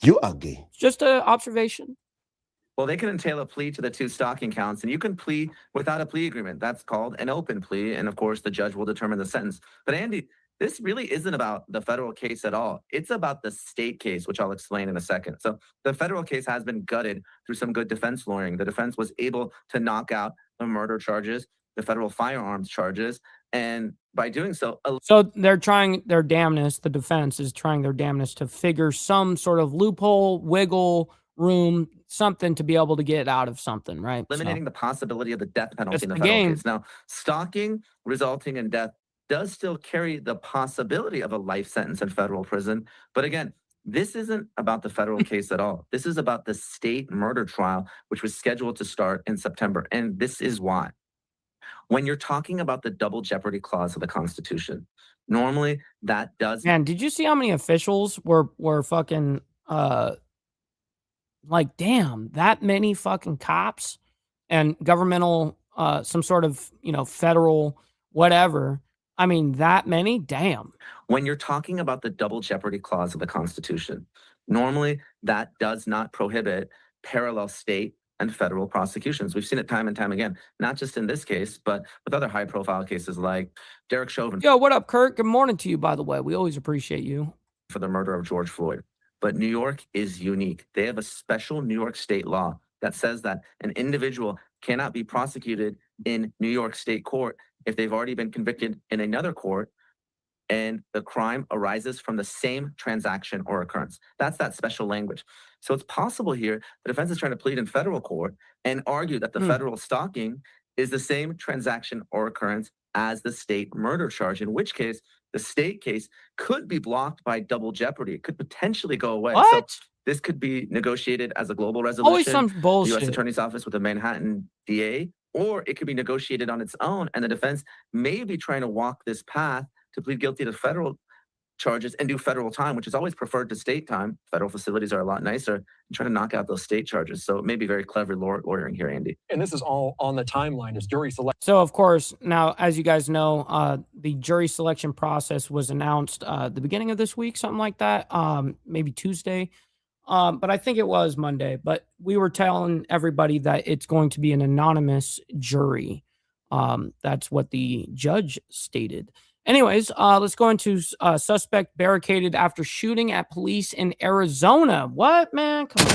You are gay. Just an observation. Well, they can entail a plea to the 2 stalking counts, and you can plea without a plea agreement. That's called an open plea, and of course, the judge will determine the sentence. But Andy, this really isn't about the federal case at all. It's about the state case, which I'll explain in a second. So the federal case has been gutted through some good defense lawyering. The defense was able to knock out the murder charges, the federal firearms charges, and by doing so... So they're trying their damnness, the defense is trying their damnness to figure some sort of loophole, wiggle room, something to be able to get out of something, right? Eliminating the possibility of the death penalty in the federal case. Now, stalking resulting in death does still carry the possibility of a life sentence in federal prison. But again, this isn't about the federal case at all. This is about the state murder trial, which was scheduled to start in September. And this is why. When you're talking about the double jeopardy clause of the Constitution, normally that does... Man, did you see how many officials were fucking, like, damn, that many fucking cops and governmental, some sort of, you know, federal whatever... I mean, that many? Damn. When you're talking about the double jeopardy clause of the Constitution, normally that does not prohibit parallel state and federal prosecutions. We've seen it time and time again, not just in this case, but with other high-profile cases like Derek Chauvin. Yo, what up, Kurt? Good morning to you, by the way. We always appreciate you. For the murder of George Floyd. But New York is unique. They have a special New York state law that says that an individual cannot be prosecuted in New York state court if they've already been convicted in another court and the crime arises from the same transaction or occurrence. That's that special language. So it's possible here the defense is trying to plead in federal court and argue that the federal stalking is the same transaction or occurrence as the state murder charge, in which case the state case could be blocked by double jeopardy. It could potentially go away. What? So this could be negotiated as a global resolution. Always some The U.S. bullshit. Attorney's Office with the Manhattan DA, or it could be negotiated on its own, and the defense may be trying to walk this path to plead guilty to federal charges and do federal time, which is always preferred to state time. Federal facilities are a lot nicer, and try to knock out those state charges. So it may be very clever lawyering here, Andy. And this is all on the timeline as jury selection. So, of course, now, as you guys know, the jury selection process was announced the beginning of this week, something like that, maybe Tuesday. But I think it was Monday. But we were telling everybody that it's going to be an anonymous jury. That's what the judge stated. Anyways, let's go into suspect barricaded after shooting at police in Arizona. What, man? Come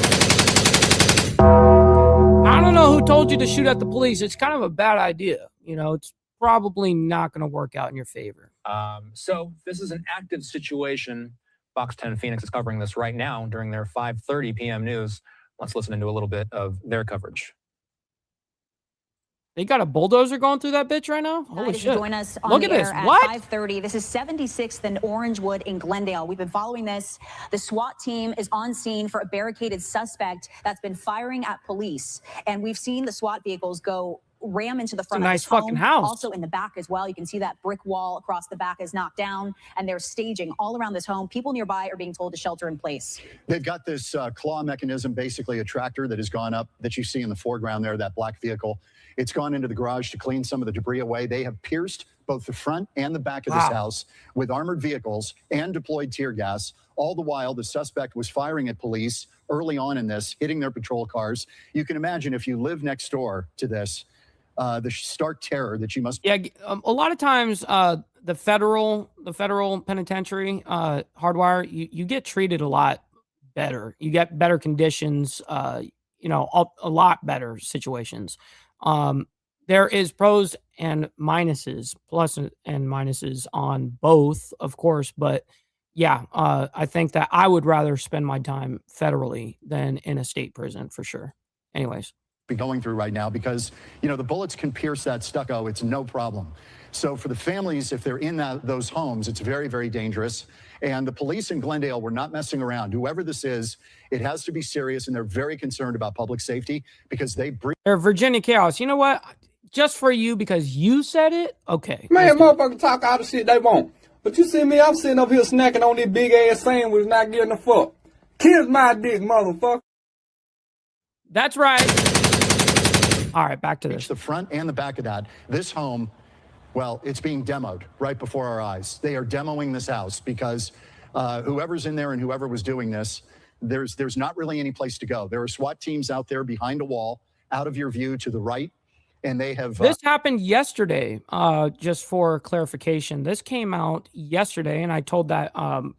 on. I don't know who told you to shoot at the police. It's kind of a bad idea. You know, it's probably not going to work out in your favor. So this is an active situation. Fox 10 Phoenix is covering this right now during their 5:30 p.m. news. Let's listen into a little bit of their coverage. They got a bulldozer going through that bitch right now? Holy shit. Join us on Look the at this. air at What? 5:30. This is 76th and Orangewood in Glendale. We've been following this. The SWAT team is on scene for a barricaded suspect that's been firing at police. And we've seen the SWAT vehicles go ram into the front It's a of nice this home. fucking house. Also in the back as well. You can see that brick wall across the back is knocked down, and they're staging all around this home. People nearby are being told to shelter in place. They've got this claw mechanism, basically a tractor that has gone up that you see in the foreground there, that black vehicle. It's gone into the garage to clean some of the debris away. They have pierced both the front and the back of this house with armored vehicles and deployed tear gas. All the while, the suspect was firing at police early on in this, hitting their patrol cars. You can imagine if you live next door to this, the stark terror that you must. Yeah, a lot of times the federal penitentiary, Hardwire, you get treated a lot better. You get better conditions, you know, a lot better situations. There is pros and minuses, plus and minuses on both, of course. But yeah, I think that I would rather spend my time federally than in a state prison for sure. Anyways. Be going through right now because, you know, the bullets can pierce that stucco. It's no problem. So for the families, if they're in those homes, it's very, very dangerous. And the police in Glendale were not messing around. Whoever this is, it has to be serious, and they're very concerned about public safety because they breathe. Virginia Chaos, you know what? Just for you, because you said it, okay. Man, motherfucker talk all the shit they want. But you see me, I'm sitting up here snacking on this big-ass sandwich, not getting a fuck. Kiss my dick, motherfucker. That's right. All right, back to this. The front and the back of that. This home, well, it's being demoed right before our eyes. They are demoing this house because whoever's in there and whoever was doing this, there's not really any place to go. There are SWAT teams out there behind a wall, out of your view to the right, and they have. This happened yesterday, just for clarification. This came out yesterday, and I told that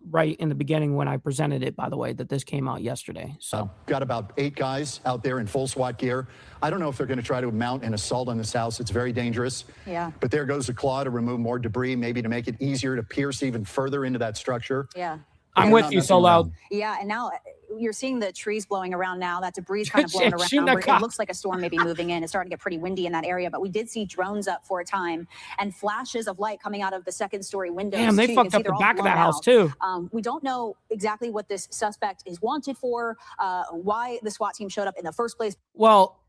right in the beginning when I presented it, by the way, that this came out yesterday. So got about 8 guys out there in full SWAT gear. I don't know if they're going to try to mount an assault on this house. It's very dangerous. Yeah. But there goes a claw to remove more debris, maybe to make it easier to pierce even further into that structure. Yeah. I'm with you, so loud. Yeah, and now you're seeing the trees blowing around now. That debris is kind of blowing around. It looks like a storm may be moving in. It's starting to get pretty windy in that area, but we did see drones up for a time and flashes of light coming out of the second-story windows. Damn, they fucked up the back of that house, too. We don't know exactly what this suspect is wanted for, why the SWAT team showed up in the first place. Well,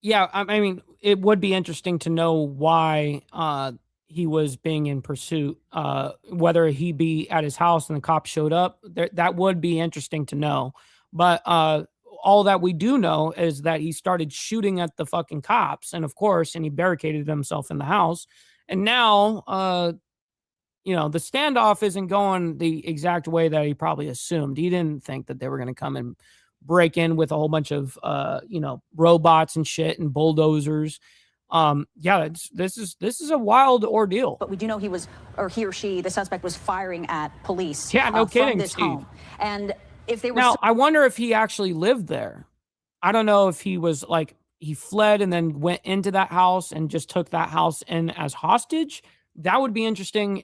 yeah, I mean, it would be interesting to know why he was being in pursuit, whether he be at his house and the cops showed up. That would be interesting to know. But all that we do know is that he started shooting at the fucking cops, and of course, and he barricaded himself in the house. And now, you know, the standoff isn't going the exact way that he probably assumed. He didn't think that they were going to come and break in with a whole bunch of, you know, robots and shit and bulldozers. Yeah, this is a wild ordeal. But we do know he or she, the suspect, was firing at police. Yeah, no kidding, from this Steve. home. And if they were now, I wonder if he actually lived there. I don't know if he was like he fled and then went into that house and just took that house in as hostage. That would be interesting.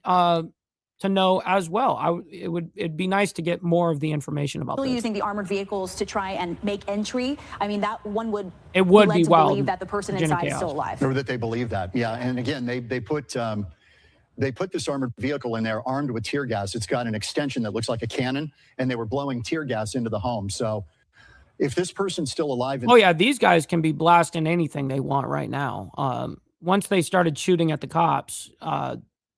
to know as well. It'd be nice to get more of the information about this. Using the armored vehicles to try and make entry. I mean, that one would be led to wild. believe that the person inside is still alive. Or that they believe that. Yeah, and again, they put this armored vehicle in there armed with tear gas. It's got an extension that looks like a cannon, and they were blowing tear gas into the home. So if this person's still alive... Oh, yeah, these guys can be blasting anything they want right now. Once they started shooting at the cops,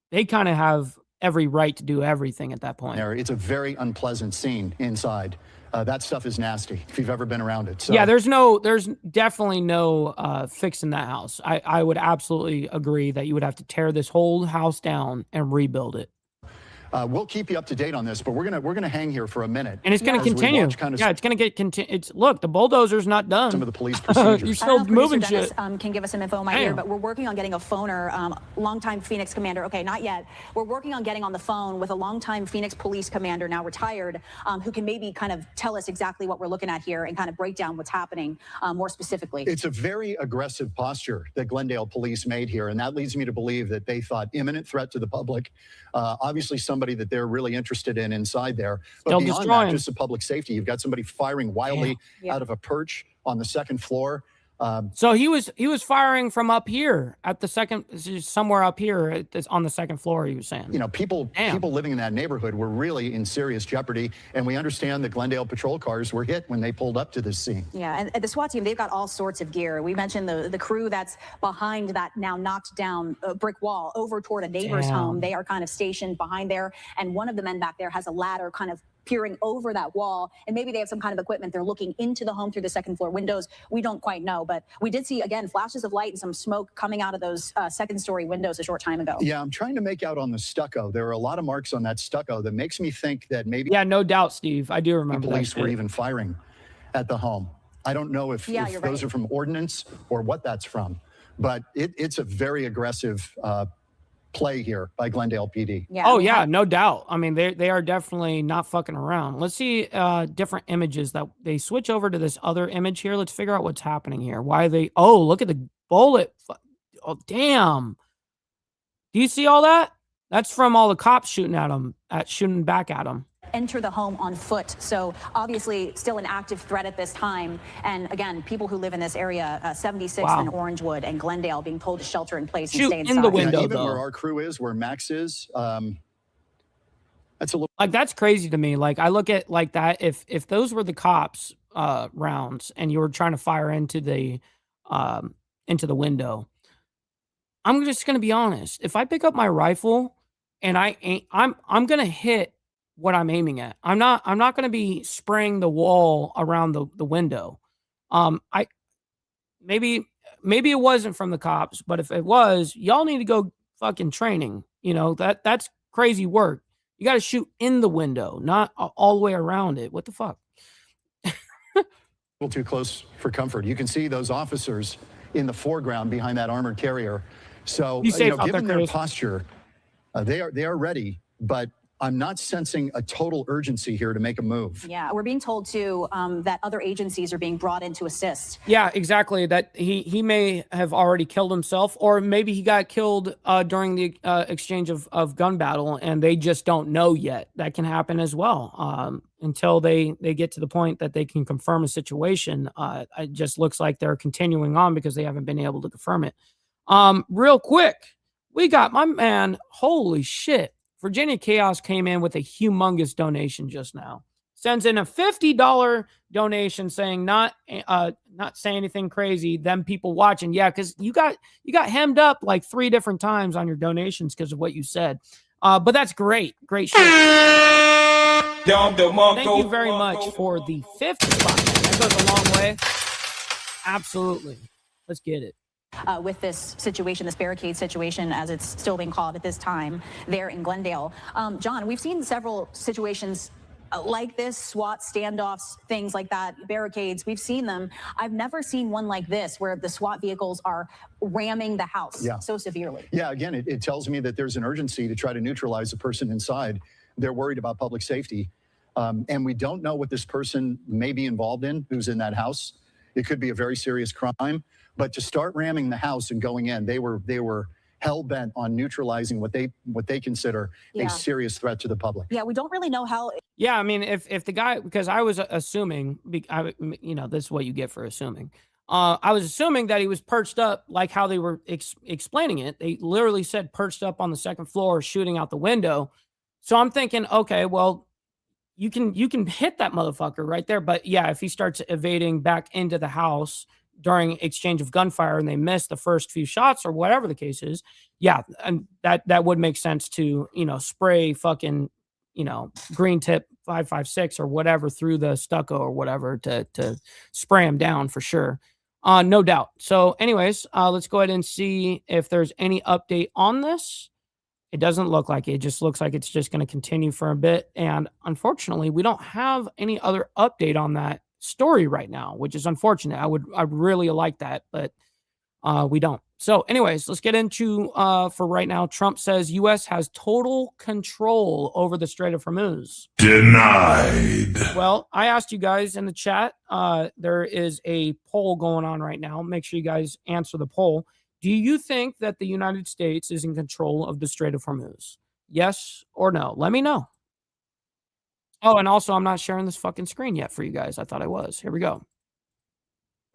they kind of have every right to do everything at that point. It's a very unpleasant scene inside. That stuff is nasty if you've ever been around it. So. Yeah, there's definitely no fixing that house. I would absolutely agree that you would have to tear this whole house down and rebuild it. We'll keep you up to date on this, but we're gonna hang here for a minute, and it's gonna continue. It's gonna get look, the bulldozer's not done. Some of the police procedures. You're still moving shit. Can give us some info in my ear, but we're working on getting a phoner, longtime Phoenix commander. Okay, not yet. We're working on getting on the phone with a longtime Phoenix police commander, now retired, who can maybe kind of tell us exactly what we're looking at here and kind of break down what's happening more specifically. It's a very aggressive posture that Glendale police made here, and that leads me to believe that they thought imminent threat to the public. Obviously, somebody that they're really interested in inside there. But Still beyond destroying. that, just the public safety. You've got somebody firing wildly out of a perch on the second floor. So he was firing from up here at the second, somewhere up here on the second floor. He was saying, you know, people living in that neighborhood were really in serious jeopardy, and we understand that Glendale patrol cars were hit when they pulled up to this scene. Yeah, and the SWAT team, they've got all sorts of gear. We mentioned the crew that's behind that now knocked down brick wall over toward a neighbor's home. They are kind of stationed behind there, and one of the men back there has a ladder kind of peering over that wall, and maybe they have some kind of equipment. They're looking into the home through the second floor windows. We don't quite know, but we did see, again, flashes of light and some smoke coming out of those second story windows a short time ago. Yeah, I'm trying to make out on the stucco. There are a lot of marks on that stucco that makes me think that maybe... Yeah, no doubt, Steve. I do remember that. Police were even firing at the home. I don't know if those are from ordnance or what that's from, but it's a very aggressive play here by Glendale PD. Yeah, oh yeah, no doubt. I mean, they are definitely not fucking around. Let's see different images that they switch over to this other image here. Let's figure out what's happening here. Why they? Oh, look at the bullet. Oh damn. Do you see all that? That's from all the cops shooting at them, shooting back at them. Enter the home on foot. So obviously still an active threat at this time. And again, people who live in this area, 76th and Orangewood and Glendale, being told to shelter in place and stay inside. In the window, even where our crew is, where Max is, that's a little... Like, that's crazy to me. Like, I look at like that. If those were the cops rounds and you were trying to fire into the window, I'm just gonna be honest. If I pick up my rifle and I'm gonna hit what I'm aiming at. I'm not going to be spraying the wall around the window. Maybe it wasn't from the cops, but if it was, y'all need to go fucking training. You know, that's crazy work. You got to shoot in the window, not all the way around it. What the fuck? A little too close for comfort. You can see those officers in the foreground behind that armored carrier. So, given their posture, they are ready, but I'm not sensing a total urgency here to make a move. Yeah, we're being told too that other agencies are being brought in to assist. Yeah, exactly. That he may have already killed himself, or maybe he got killed during the exchange of gun battle, and they just don't know yet. That can happen as well. Until they get to the point that they can confirm a situation, it just looks like they're continuing on because they haven't been able to confirm it. Real quick, we got my man. Holy shit. Virginia Chaos came in with a humongous donation just now. Sends in a $50 donation saying not saying anything crazy. Them people watching. Yeah, because you got hemmed up like 3 different times on your donations because of what you said. But that's great. Great shit. Thank you very much for the 50 bucks. That goes a long way. Absolutely. Let's get it. With this situation, this barricade situation, as it's still being called at this time, there in Glendale. John, we've seen several situations like this, SWAT standoffs, things like that, barricades. We've seen them. I've never seen one like this where the SWAT vehicles are ramming the house so severely. Yeah, again, it tells me that there's an urgency to try to neutralize the person inside. They're worried about public safety. And we don't know what this person may be involved in, who's in that house. It could be a very serious crime. But to start ramming the house and going in, they were hell-bent on neutralizing what they consider a serious threat to the public. Yeah, we don't really know how. Yeah, I mean, if the guy, because I was assuming, this is what you get for assuming. I was assuming that he was perched up like how they were explaining it. They literally said perched up on the second floor, shooting out the window. So I'm thinking, okay, well, you can hit that motherfucker right there. But yeah, if he starts evading back into the house during exchange of gunfire and they miss the first few shots or whatever the case is, yeah, and that would make sense to, spray fucking, green tip 5.56 or whatever through the stucco or whatever to spray him down for sure. No doubt. So anyways, let's go ahead and see if there's any update on this. It doesn't look like it. It just looks like it's just going to continue for a bit. And unfortunately, we don't have any other update on that story right now, which is unfortunate. I'd really like that, but we don't. So anyways, let's get into, for right now, Trump says U.S. has total control over the Strait of Hormuz. Denied. Well, I asked you guys in the chat. There is a poll going on right now. Make sure you guys answer the poll. Do you think that the United States is in control of the Strait of Hormuz? Yes or no? Let me know. Oh, and also, I'm not sharing this fucking screen yet for you guys. I thought I was. Here we go.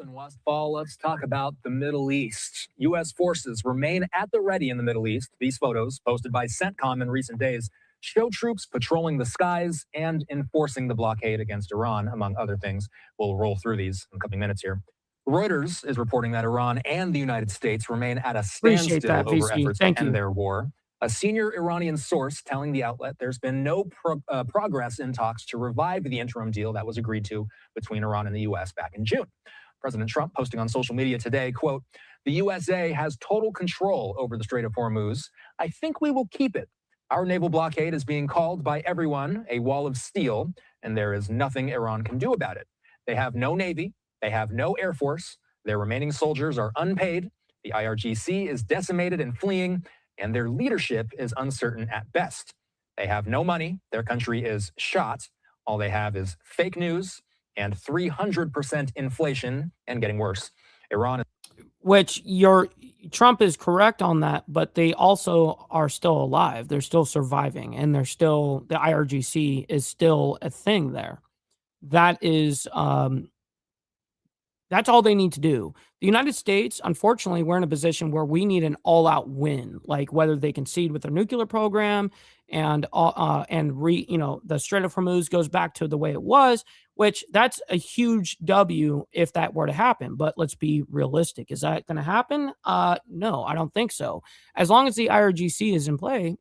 In Westfall, let's talk about the Middle East. U.S. forces remain at the ready in the Middle East. These photos, posted by CENTCOM in recent days, show troops patrolling the skies and enforcing the blockade against Iran, among other things. We'll roll through these in a couple minutes here. Reuters is reporting that Iran and the United States remain at a standstill over efforts to end their war. A senior Iranian source telling the outlet there's been no progress in talks to revive the interim deal that was agreed to between Iran and the U.S. back in June. President Trump posting on social media today, quote, "The USA has total control over the Strait of Hormuz. I think we will keep it. Our naval blockade is being called by everyone a wall of steel, and there is nothing Iran can do about it. They have no navy. They have no air force. Their remaining soldiers are unpaid. The IRGC is decimated and fleeing, and their leadership is uncertain at best. They have no money. Their country is shot. All they have is fake news and 300% inflation and getting worse. Iran is..." Which Trump is correct on that, but they also are still alive. They're still surviving, and the IRGC is still a thing there. That is, that's all they need to do. The United States, unfortunately, we're in a position where we need an all-out win, like whether they concede with their nuclear program and the Strait of Hormuz goes back to the way it was, which that's a huge W if that were to happen. But let's be realistic. Is that going to happen? No, I don't think so. As long as the IRGC is in play,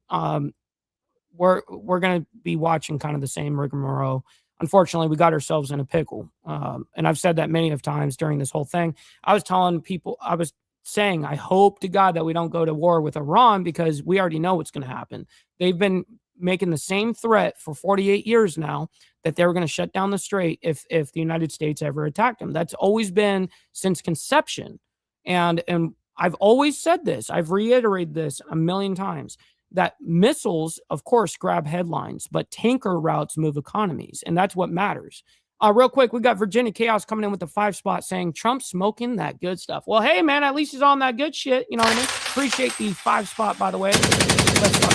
we're going to be watching kind of the same rigmarole. Unfortunately, we got ourselves in a pickle. And I've said that many of times during this whole thing. I was telling people, I was saying, I hope to God that we don't go to war with Iran because we already know what's going to happen. They've been making the same threat for 48 years now that they were going to shut down the strait if the United States ever attacked them. That's always been since conception. And I've always said this. I've reiterated this a million times. That missiles, of course, grab headlines, but tanker routes move economies, and that's what matters. Real quick, we got Virginia Chaos coming in with the 5 spot saying, Trump's smoking that good stuff. Well, hey, man, at least he's on that good shit. You know what I mean? Appreciate the 5 spot, by the way. Let's talk.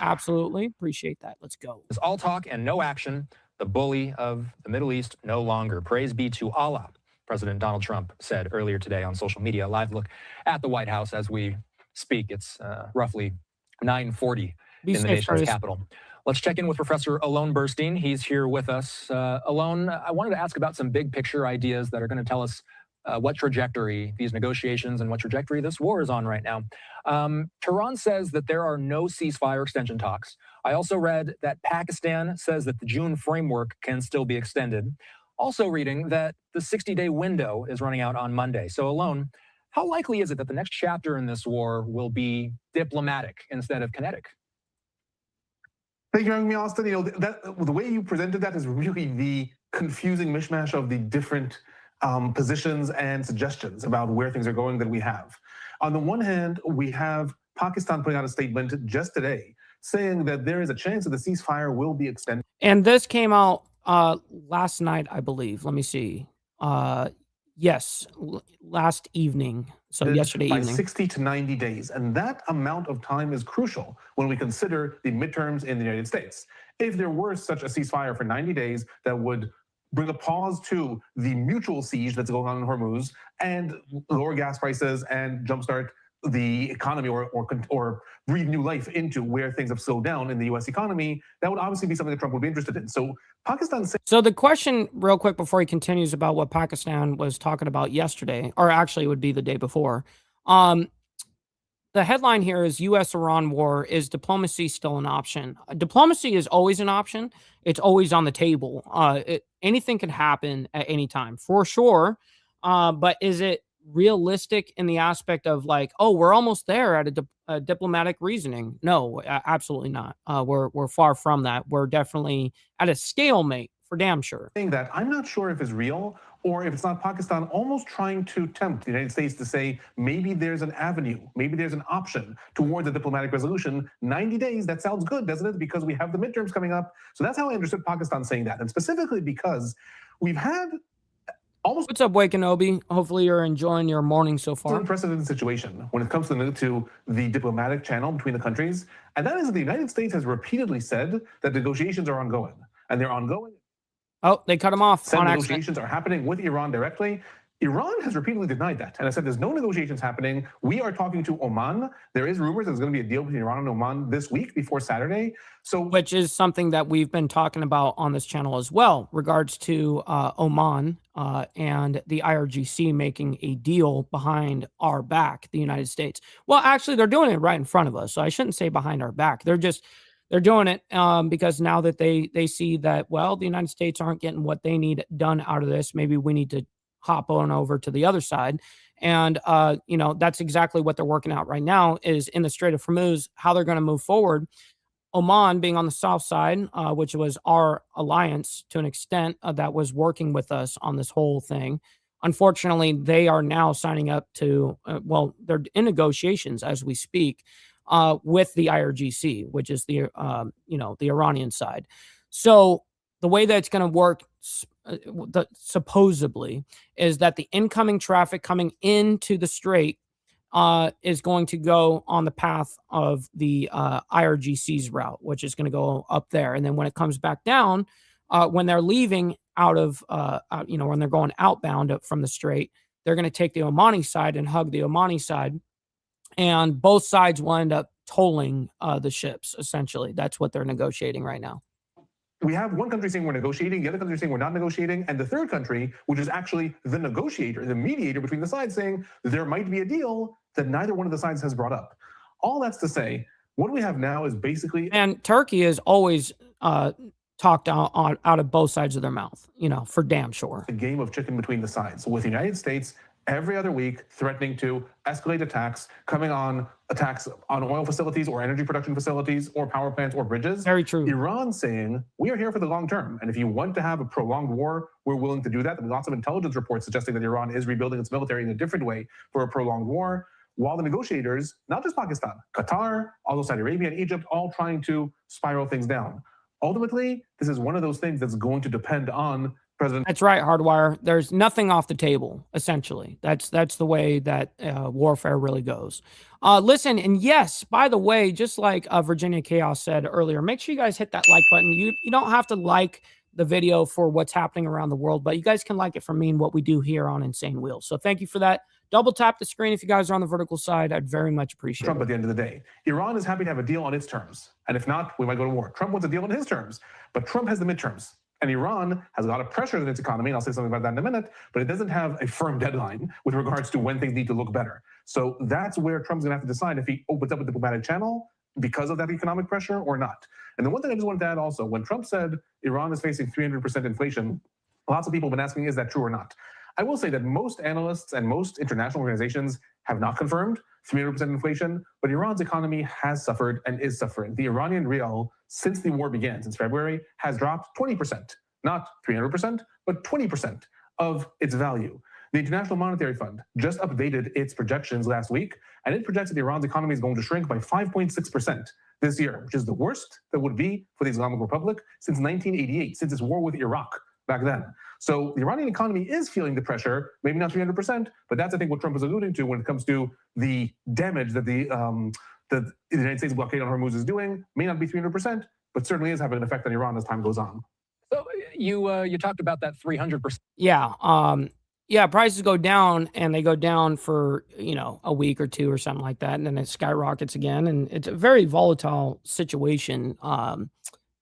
Absolutely. Appreciate that. Let's go. It's all talk and no action. The bully of the Middle East no longer. Praise be to Allah, President Donald Trump said earlier today on social media. A live look at the White House as we speak. It's roughly 9:40 in the nation's capital. Let's check in with Professor Alon Burstein. He's here with us. Alon, I wanted to ask about some big picture ideas that are going to tell us what trajectory these negotiations and what trajectory this war is on right now. Tehran says that there are no ceasefire extension talks. I also read that Pakistan says that the June framework can still be extended. Also reading that the 60-day window is running out on Monday. So Alon, how likely is it that the next chapter in this war will be diplomatic instead of kinetic? Thank you for having me, Austin. The way you presented that is really the confusing mishmash of the different positions and suggestions about where things are going that we have. On the one hand, we have Pakistan putting out a statement just today saying that there is a chance that the ceasefire will be extended. And this came out last night, I believe. Let me see. Yes, last evening. So yesterday by evening. 60 to 90 days. And that amount of time is crucial when we consider the midterms in the United States. If there were such a ceasefire for 90 days that would bring a pause to the mutual siege that's going on in Hormuz and lower gas prices and jumpstart the economy or breathe new life into where things have slowed down in the U.S. economy, that would obviously be something that Trump would be interested in. So Pakistan. So the question, real quick, before he continues about what Pakistan was talking about yesterday, or actually it would be the day before. The headline here is U.S.-Iran war. Is diplomacy still an option? Diplomacy is always an option. It's always on the table. Anything can happen at any time, for sure. But is it realistic in the aspect of like, oh, we're almost there at a diplomatic reasoning? No, absolutely not. We're far from that. We're definitely at a stalemate for damn sure. That I'm not sure if it's real or if it's not Pakistan almost trying to tempt the United States to say maybe there's an avenue, maybe there's an option towards a diplomatic resolution. 90 days, that sounds good, doesn't it? Because we have the midterms coming up. So that's how I understood Pakistan saying that. And specifically because we've had almost... What's up, Wakenobi? Hopefully you're enjoying your morning so far. It's an unprecedented situation when it comes to the diplomatic channel between the countries. And that is that the United States has repeatedly said that negotiations are ongoing. And they're ongoing. Oh, they cut him off. Said negotiations are happening with Iran directly. Iran has repeatedly denied that. And I said there's no negotiations happening. We are talking to Oman. There is rumors there's going to be a deal between Iran and Oman this week before Saturday. So, which is something that we've been talking about on this channel as well, regards to Oman and the IRGC making a deal behind our back, the United States. Well, actually, they're doing it right in front of us. So I shouldn't say behind our back. They're doing it because now that they see that, well, the United States aren't getting what they need done out of this. Maybe we need to hop on over to the other side. And, that's exactly what they're working out right now is in the Strait of Hormuz, how they're going to move forward. Oman being on the south side, which was our alliance to an extent that was working with us on this whole thing. Unfortunately, they are now signing up to, they're in negotiations as we speak. With the IRGC, which is the Iranian side. So the way that it's going to work, supposedly, is that the incoming traffic coming into the strait is going to go on the path of the IRGC's route, which is going to go up there. And then when it comes back down, when they're leaving out of, when they're going outbound up from the strait, they're going to take the Omani side and hug the Omani side. And both sides will end up tolling the ships, essentially. That's what they're negotiating right now. We have one country saying we're negotiating, the other country saying we're not negotiating, and the third country, which is actually the negotiator, the mediator between the sides, saying there might be a deal that neither one of the sides has brought up. All that's to say, what we have now is basically... And Turkey has always talked out of both sides of their mouth, for damn sure. A game of chicken between the sides, with the United States every other week threatening to escalate attacks, coming on attacks on oil facilities or energy production facilities or power plants or bridges. Very true. Iran saying, we are here for the long term. And if you want to have a prolonged war, we're willing to do that. There's lots of intelligence reports suggesting that Iran is rebuilding its military in a different way for a prolonged war. While the negotiators, not just Pakistan, Qatar, also Saudi Arabia and Egypt, all trying to spiral things down. Ultimately, this is one of those things that's going to depend on President. That's right, Hardwire. There's nothing off the table, essentially. That's the way that warfare really goes. Listen, and yes, by the way, just like Virginia Chaos said earlier, make sure you guys hit that like button. You don't have to like the video for what's happening around the world, but you guys can like it for me and what we do here on Insane Wheels. So thank you for that. Double tap the screen if you guys are on the vertical side. I'd very much appreciate Trump it. At the end of the day, Iran is happy to have a deal on its terms. And if not, we might go to war. Trump wants a deal on his terms, but Trump has the midterms. And Iran has a lot of pressure in its economy, and I'll say something about that in a minute, but it doesn't have a firm deadline with regards to when things need to look better. So that's where Trump's going to have to decide if he opens up a diplomatic channel because of that economic pressure or not. And the one thing I just wanted to add also, when Trump said Iran is facing 300% inflation, lots of people have been asking, is that true or not? I will say that most analysts and most international organizations have not confirmed 300% inflation, but Iran's economy has suffered and is suffering. The Iranian rial, since the war began, since February, has dropped 20%, not 300%, but 20% of its value. The International Monetary Fund just updated its projections last week, and it projects that Iran's economy is going to shrink by 5.6% this year, which is the worst that would be for the Islamic Republic since 1988, since its war with Iraq. back then. So the Iranian economy is feeling the pressure, maybe not 300%, but that's, I think, what Trump is alluding to when it comes to the damage that the United States blockade on Hormuz is doing. May not be 300%, but certainly is having an effect on Iran as time goes on. So you talked about that 300%. Yeah. Yeah, prices go down, and they go down for, a week or two or something like that, and then it skyrockets again, and it's a very volatile situation.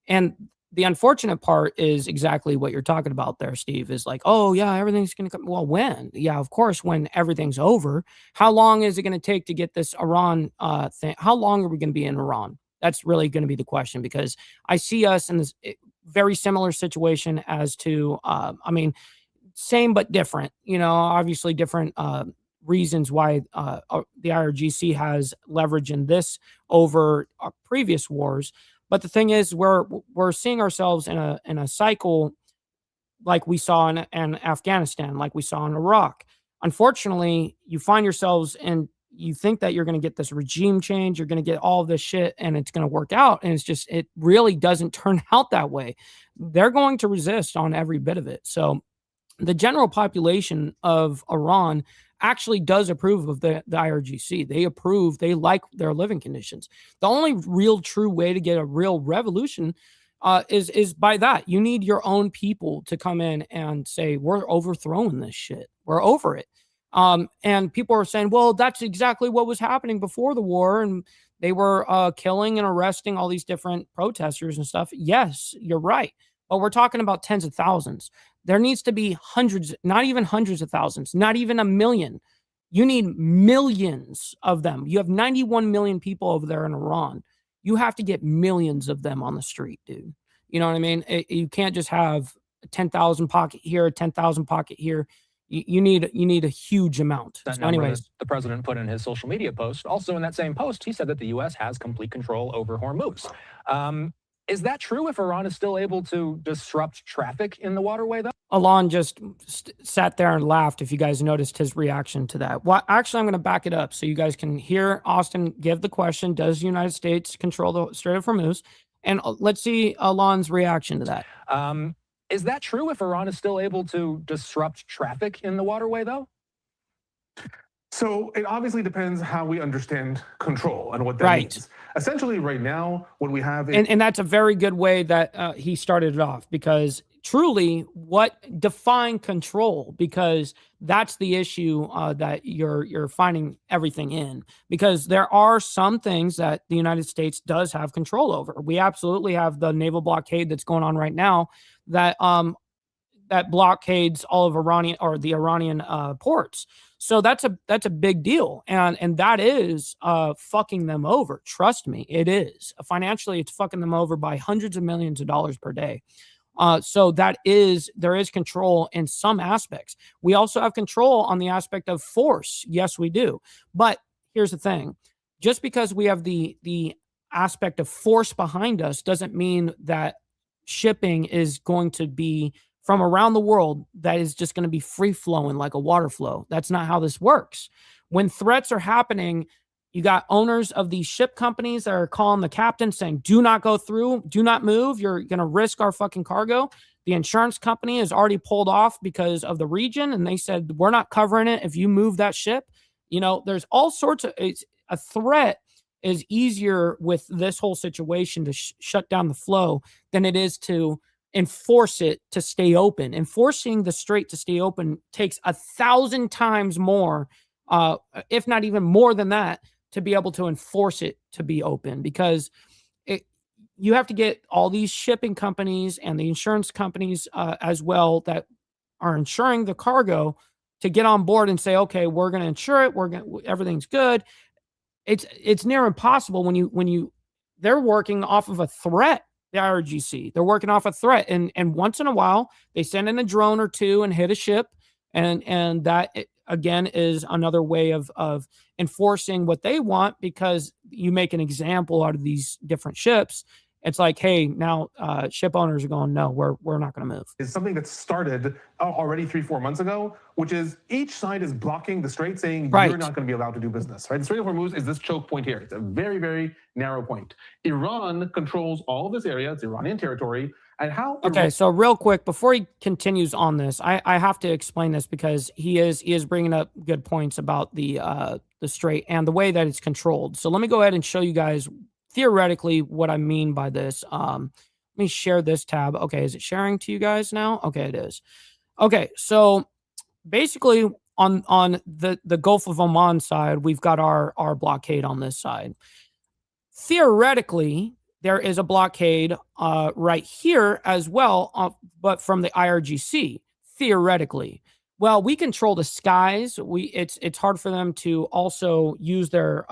And the unfortunate part is exactly what you're talking about there, Steve, is like, oh, yeah, everything's going to come. Well, when? Yeah, of course, when everything's over. How long is it going to take to get this Iran thing? How long are we going to be in Iran? That's really going to be the question, because I see us in this very similar situation as to, same but different, obviously different reasons why the IRGC has leverage in this over previous wars. But the thing is, we're seeing ourselves in a cycle like we saw in Afghanistan, like we saw in Iraq. Unfortunately, you find yourselves and you think that you're going to get this regime change, you're going to get all of this shit, and it's going to work out. And it really doesn't turn out that way. They're going to resist on every bit of it. So the general population of Iran actually does approve of the IRGC. They like their living conditions. The only real true way to get a real revolution is by that. You need your own people to come in and say, we're overthrowing this shit. We're over it. And people are saying, well, that's exactly what was happening before the war. And they were killing and arresting all these different protesters and stuff. Yes, you're right. But we're talking about tens of thousands. There needs to be hundreds, not even hundreds of thousands, not even a million. You need millions of them. You have 91 million people over there in Iran. You have to get millions of them on the street, dude. You know what I mean? You can't just have a 10,000 pocket here, a 10,000 pocket here. You need a huge amount. That So anyways, that the president put in his social media post. Also in that same post, he said that the U.S. has complete control over Hormuz. Is that true if Iran is still able to disrupt traffic in the waterway, though? Alon just sat there and laughed, if you guys noticed his reaction to that. Well, actually, I'm going to back it up so you guys can hear Austin give the question, does the United States control the Strait of Hormuz? And let's see Alon's reaction to that. Is that true if Iran is still able to disrupt traffic in the waterway, though? So it obviously depends how we understand control and what that means. Essentially, right now, what we have is... And that's a very good way that he started it off, because truly, what define control? Because that's the issue that you're finding everything in. Because there are some things that the United States does have control over. We absolutely have the naval blockade that's going on right now that that blockades all of the Iranian ports. So that's a big deal, and that is fucking them over. Trust me, it is. Financially, it's fucking them over by hundreds of millions of dollars per day. So there is control in some aspects. We also have control on the aspect of force. Yes, we do. But here's the thing: just because we have the aspect of force behind us doesn't mean that shipping is going to be from around the world that is just going to be free flowing like a water flow. That's not how this works. When threats are happening, you got owners of these ship companies that are calling the captain saying, do not go through, do not move. You're going to risk our fucking cargo. The insurance company has already pulled off because of the region. And they said, we're not covering it if you move that ship. There's all sorts of, a threat is easier with this whole situation to shut down the flow than it is to enforce it to stay open. Enforcing the strait to stay open takes 1,000 times more, if not even more than that, to be able to enforce it to be open, because you have to get all these shipping companies and the insurance companies as well that are insuring the cargo to get on board and say, okay, we're going to insure it. Everything's good. It's near impossible when they're working off of a threat. The IRGC, they're working off a threat, and once in a while they send in a drone or two and hit a ship, and that again is another way of enforcing what they want, because you make an example out of these different ships. It's like, hey, now ship owners are going, no, we're not going to move. It's something that started already 3-4 months ago, which is each side is blocking the strait, saying you're not going to be allowed to do business. Right? The Strait of Hormuz is this choke point here. It's a very, very narrow point. Iran controls all of this area. It's Iranian territory, and how. Okay, so real quick before he continues on this, I have to explain this because he is bringing up good points about the strait and the way that it's controlled. So let me go ahead and show you guys theoretically what I mean by this. Let me share this tab. Okay, is it sharing to you guys now? Okay, it is. Okay, so basically on the Gulf of Oman side, we've got our blockade on this side. Theoretically, there is a blockade right here as well, but from the IRGC, theoretically. Well, we control the skies. It's hard for them to also use their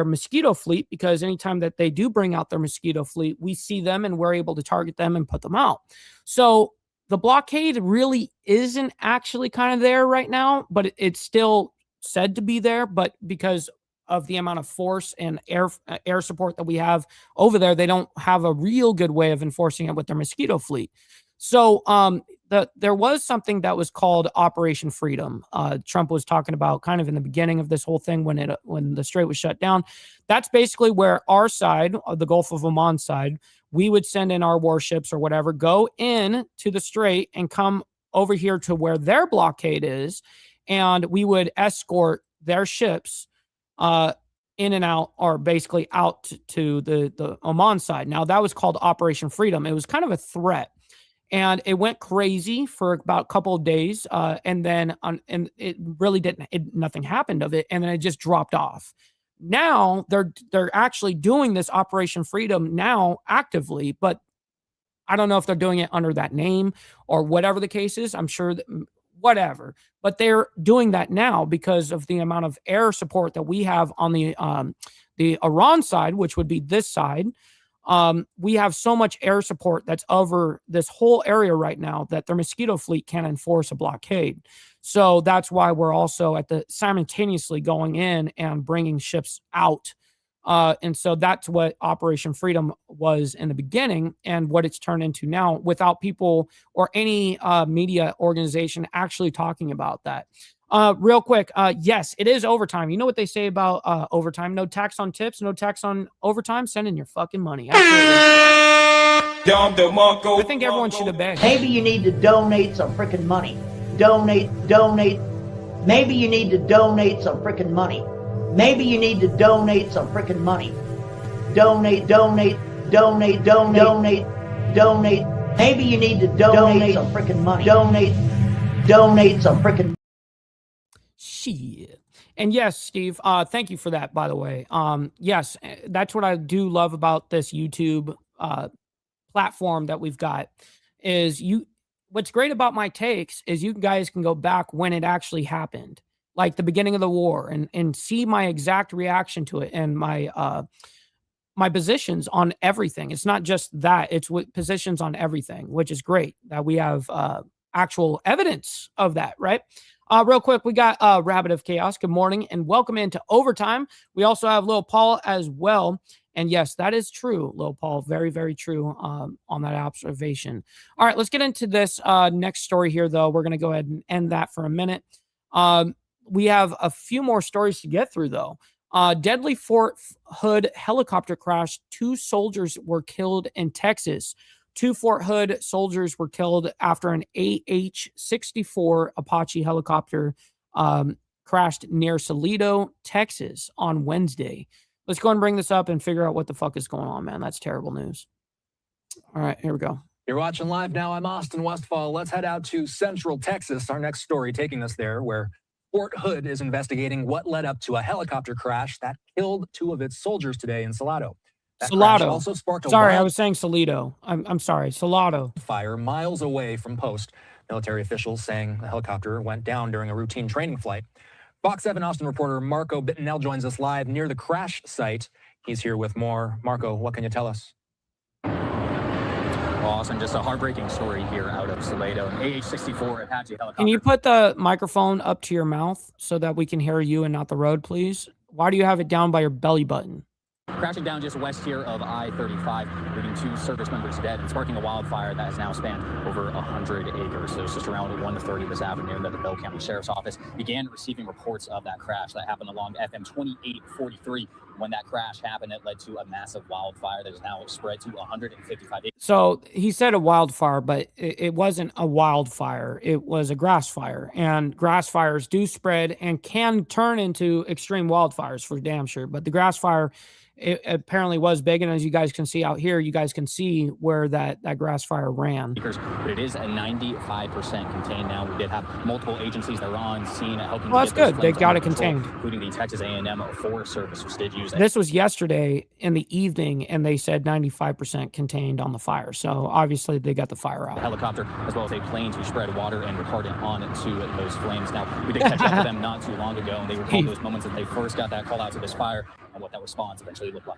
mosquito fleet, because anytime that they do bring out their mosquito fleet, we see them and we're able to target them and put them out. So the blockade really isn't actually kind of there right now, but it's still said to be there. But because of the amount of force and air support that we have over there, they don't have a real good way of enforcing it with their mosquito fleet. So there was something that was called Operation Freedom. Trump was talking about kind of in the beginning of this whole thing when the strait was shut down. That's basically where our side, the Gulf of Oman side, we would send in our warships or whatever, go in to the strait and come over here to where their blockade is, and we would escort their ships in and out, or basically out to the Oman side. Now, that was called Operation Freedom. It was kind of a threat, and it went crazy for about a couple of days, and then and it really nothing happened of it, and then it just dropped off. Now they're actually doing this Operation Freedom now actively, but I don't know if they're doing it under that name or whatever the case is. I'm sure that whatever, but they're doing that now because of the amount of air support that we have on the Iran side, which would be this side. We have so much air support that's over this whole area right now that their mosquito fleet can't enforce a blockade. So that's why we're also simultaneously going in and bringing ships out. And so that's what Operation Freedom was in the beginning, and what it's turned into now, without people or any media organization actually talking about that. Real quick, yes, it is overtime. You know what they say about overtime? No tax on tips, no tax on overtime. Send in your fucking money. I think everyone should obey. Maybe you need to donate some freaking money. Donate. Maybe you need to donate some freaking money. Maybe you need to donate some freaking money. Donate. Maybe you need to donate some freaking money. Donate some freaking. Shit. And yes, Steve, thank you for that, by the way. Yes, that's what I do love about this YouTube platform that we've got is what's great about my takes is you guys can go back when it actually happened, like the beginning of the war, and see my exact reaction to it and my my positions on everything. It's not just that, it's positions on everything, which is great that we have actual evidence of that, right? Real quick, we got Rabbit of Chaos. Good morning and welcome into Overtime. We also have Lil Paul as well. And yes, that is true, Lil Paul. Very, very true on that observation. All right, let's get into this next story here, though. We're going to go ahead and end that for a minute. We have a few more stories to get through, though. Deadly Fort Hood helicopter crash. 2 soldiers were killed in Texas. 2 Fort Hood soldiers were killed after an AH-64 Apache helicopter crashed near Toledo, Texas on Wednesday. Let's go and bring this up and figure out what the fuck is going on, man. That's terrible news. All right, here we go. You're watching live now. I'm Austin Westfall. Let's head out to Central Texas. Our next story taking us there, where Fort Hood is investigating what led up to a helicopter crash that killed 2 of its soldiers today in Salado. That Salado. Also sparked a sorry, I was saying Salado. I'm sorry, Salado. Fire miles away from post. Military officials saying the helicopter went down during a routine training flight. Fox 7 Austin reporter Marco Bittenell joins us live near the crash site. He's here with more. Marco, what can you tell us? Well, Austin, just a heartbreaking story here out of Salado. An AH-64 Apache helicopter. Can you put the microphone up to your mouth so that we can hear you and not the road, please? Why do you have it down by your belly button? Crashing down just west here of I-35, leaving 2 service members dead and sparking a wildfire that has now spanned over 100 acres. So it's just around 1:30 this afternoon that the Bell County Sheriff's Office began receiving reports of that crash that happened along FM 2843 When that crash happened, it led to a massive wildfire that is now spread to 155 acres. So he said a wildfire, but it wasn't a wildfire. It was a grass fire. And grass fires do spread and can turn into extreme wildfires for damn sure. But the grass fire, it apparently was big. And as you guys can see out here, you guys can see where that grass fire ran. But it is at 95% contained now. We did have multiple agencies that were on scene helping. Well, that's good. They got it contained. Including the Texas A&M Forest Service, which did use it. This was yesterday in the evening, and they said 95% contained on the fire. So obviously they got the fire out. A helicopter, as well as a plane to spread water and retardant onto those flames. Now, we did catch up with them not too long ago, and they recalled those moments that they first got that call out to this fire and what that response eventually looked like.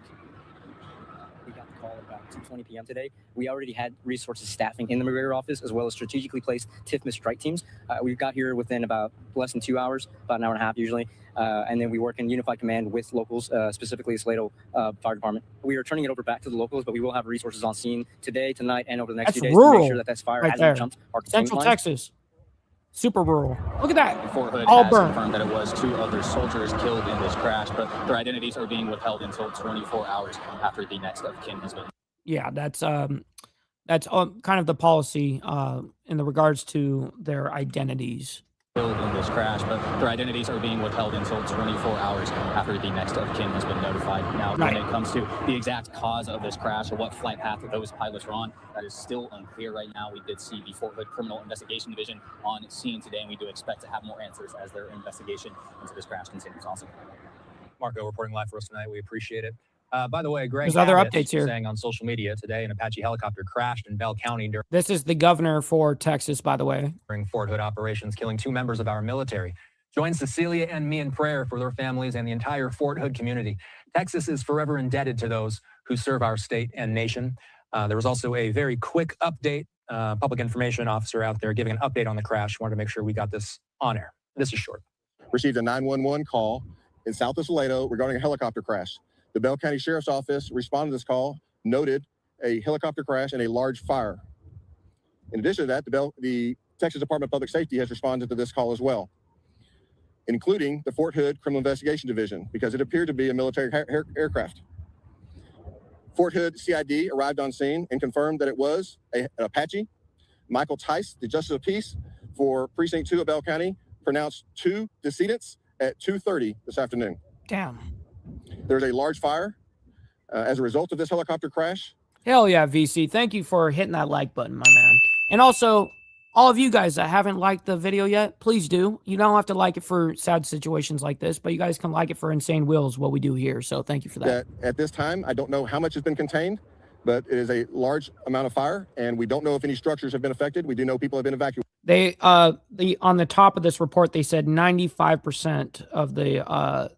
We got the call about 2:20 p.m. today. We already had resources staffing in the McGregor office, as well as strategically placed TIFMA strike teams. We got here within about less than 2 hours, about an hour and a half usually. And then we work in unified command with locals, specifically the Salado Fire Department. We are turning it over back to the locals, but we will have resources on scene today, tonight, and over the next few days to make sure that this fire hasn't jumped our Central Texas. Super rural. Look at that. Fort Hood all has burned. confirmed that it was 2 other soldiers killed in this crash, but their identities are being withheld until 24 hours after the next of kin has been. Yeah, that's kind of the policy in the regards to their identities. Killed in this crash, but their identities are being withheld until 24 hours after the next of kin has been notified. Now, when it comes to the exact cause of this crash or what flight path those pilots were on, that is still unclear right now. We did see the Fort Hood Criminal Investigation Division on scene today, and we do expect to have more answers as their investigation into this crash continues. Also, Marco reporting live for us tonight. We appreciate it. By the way, Greg There's other Abbott updates here. saying on social media today an Apache helicopter crashed in Bell County This is the governor for Texas, by the way. during Fort Hood operations, killing 2 members of our military. Join Cecilia and me in prayer for their families and the entire Fort Hood community. Texas is forever indebted to those who serve our state and nation. There was also a very quick update. Public information officer out there giving an update on the crash. Wanted to make sure we got this on air. This is short. Received a 911 call in south of Salado regarding a helicopter crash. The Bell County Sheriff's Office responded to this call, noted a helicopter crash and a large fire. In addition to that, the Texas Department of Public Safety has responded to this call as well, including the Fort Hood Criminal Investigation Division, because it appeared to be a military aircraft. Fort Hood CID arrived on scene and confirmed that it was an Apache. Michael Tice, the Justice of Peace for Precinct 2 of Bell County, pronounced 2 decedents at 2:30 this afternoon. Damn. There's a large fire as a result of this helicopter crash. Hell yeah, VC. Thank you for hitting that like button, my man. And also, all of you guys that haven't liked the video yet, please do. You don't have to like it for sad situations like this, but you guys can like it for Insane Wheels, what we do here. So thank you for that. At this time, I don't know how much has been contained, but it is a large amount of fire, and we don't know if any structures have been affected. We do know people have been evacuated. They on the top of this report, they said 95% of the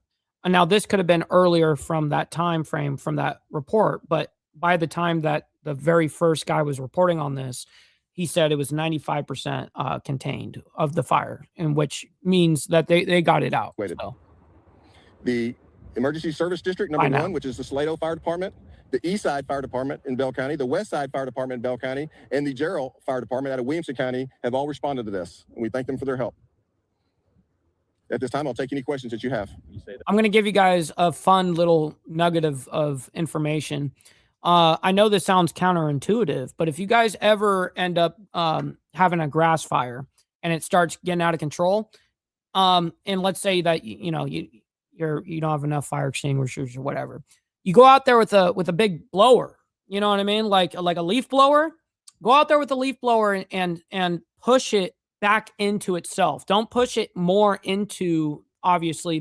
and now this could have been earlier from that time frame from that report, but by the time that the very first guy was reporting on this, he said it was 95% contained of the fire, in which means that they got it out. So. The Emergency Service District number 1, which is the Salado Fire Department, the East Side Fire Department in Bell County, the West Side Fire Department in Bell County, and the Gerald Fire Department out of Williamson County have all responded to this, and we thank them for their help. At this time, I'll take any questions that you have. I'm going to give you guys a fun little nugget of information. I know this sounds counterintuitive, but if you guys ever end up having a grass fire and it starts getting out of control, and let's say that you don't have enough fire extinguishers or whatever, you go out there with a big blower. You know what I mean? Like a leaf blower. Go out there with a leaf blower and push it back into itself. Don't push it more into obviously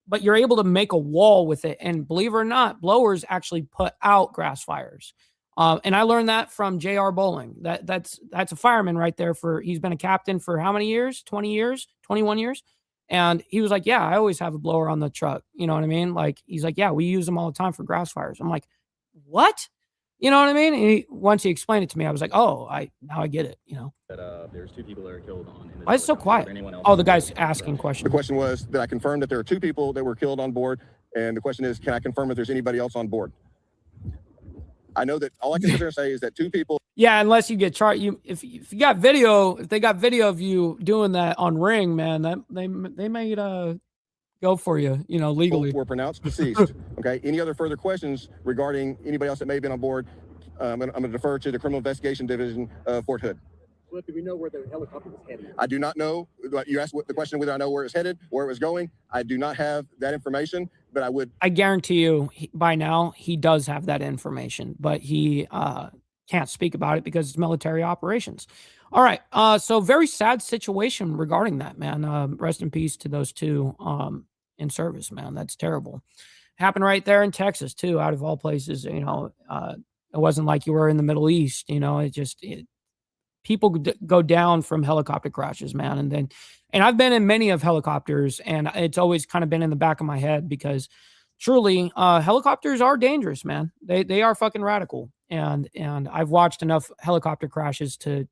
but you're able to make a wall with it. And believe it or not, blowers actually put out grass fires. And I learned that from J.R. Bowling. That's a fireman right there. He's been a captain for how many years? 20 years, 21 years. And he was like, yeah, I always have a blower on the truck. You know what I mean? Like, he's like, yeah, we use them all the time for grass fires. I'm like, what? You know what I mean? And once he explained it to me, I was like, oh, now I get it, you know. There's 2 people that are killed on. Why is it so quiet? Oh, the guy's asking questions. The question was that I confirmed that there are 2 people that were killed on board, and the question is, can I confirm if there's anybody else on board? I know that all I can sit there and say is that 2 people. Yeah, unless you get charged. If you got video, if they got video of you doing that on Ring, man, that they might go for you, you know, legally. Were pronounced deceased. Okay. Any other further questions regarding anybody else that may have been on board? I'm going to defer to the Criminal Investigation Division of Fort Hood. Do we know where the helicopter was headed? I do not know. You asked the question whether I know where it's headed, where it was going. I do not have that information, but I would. I guarantee you by now he does have that information, but he can't speak about it because it's military operations. All right. So very sad situation regarding that, man. Rest in peace to those two in service, man. That's terrible. Happened right there in Texas too, out of all places. You know, it wasn't like you were in the Middle East, you know, people go down from helicopter crashes, man. And I've been in many of helicopters, and it's always kind of been in the back of my head because truly helicopters are dangerous, man. They are fucking radical. And I've watched enough helicopter crashes to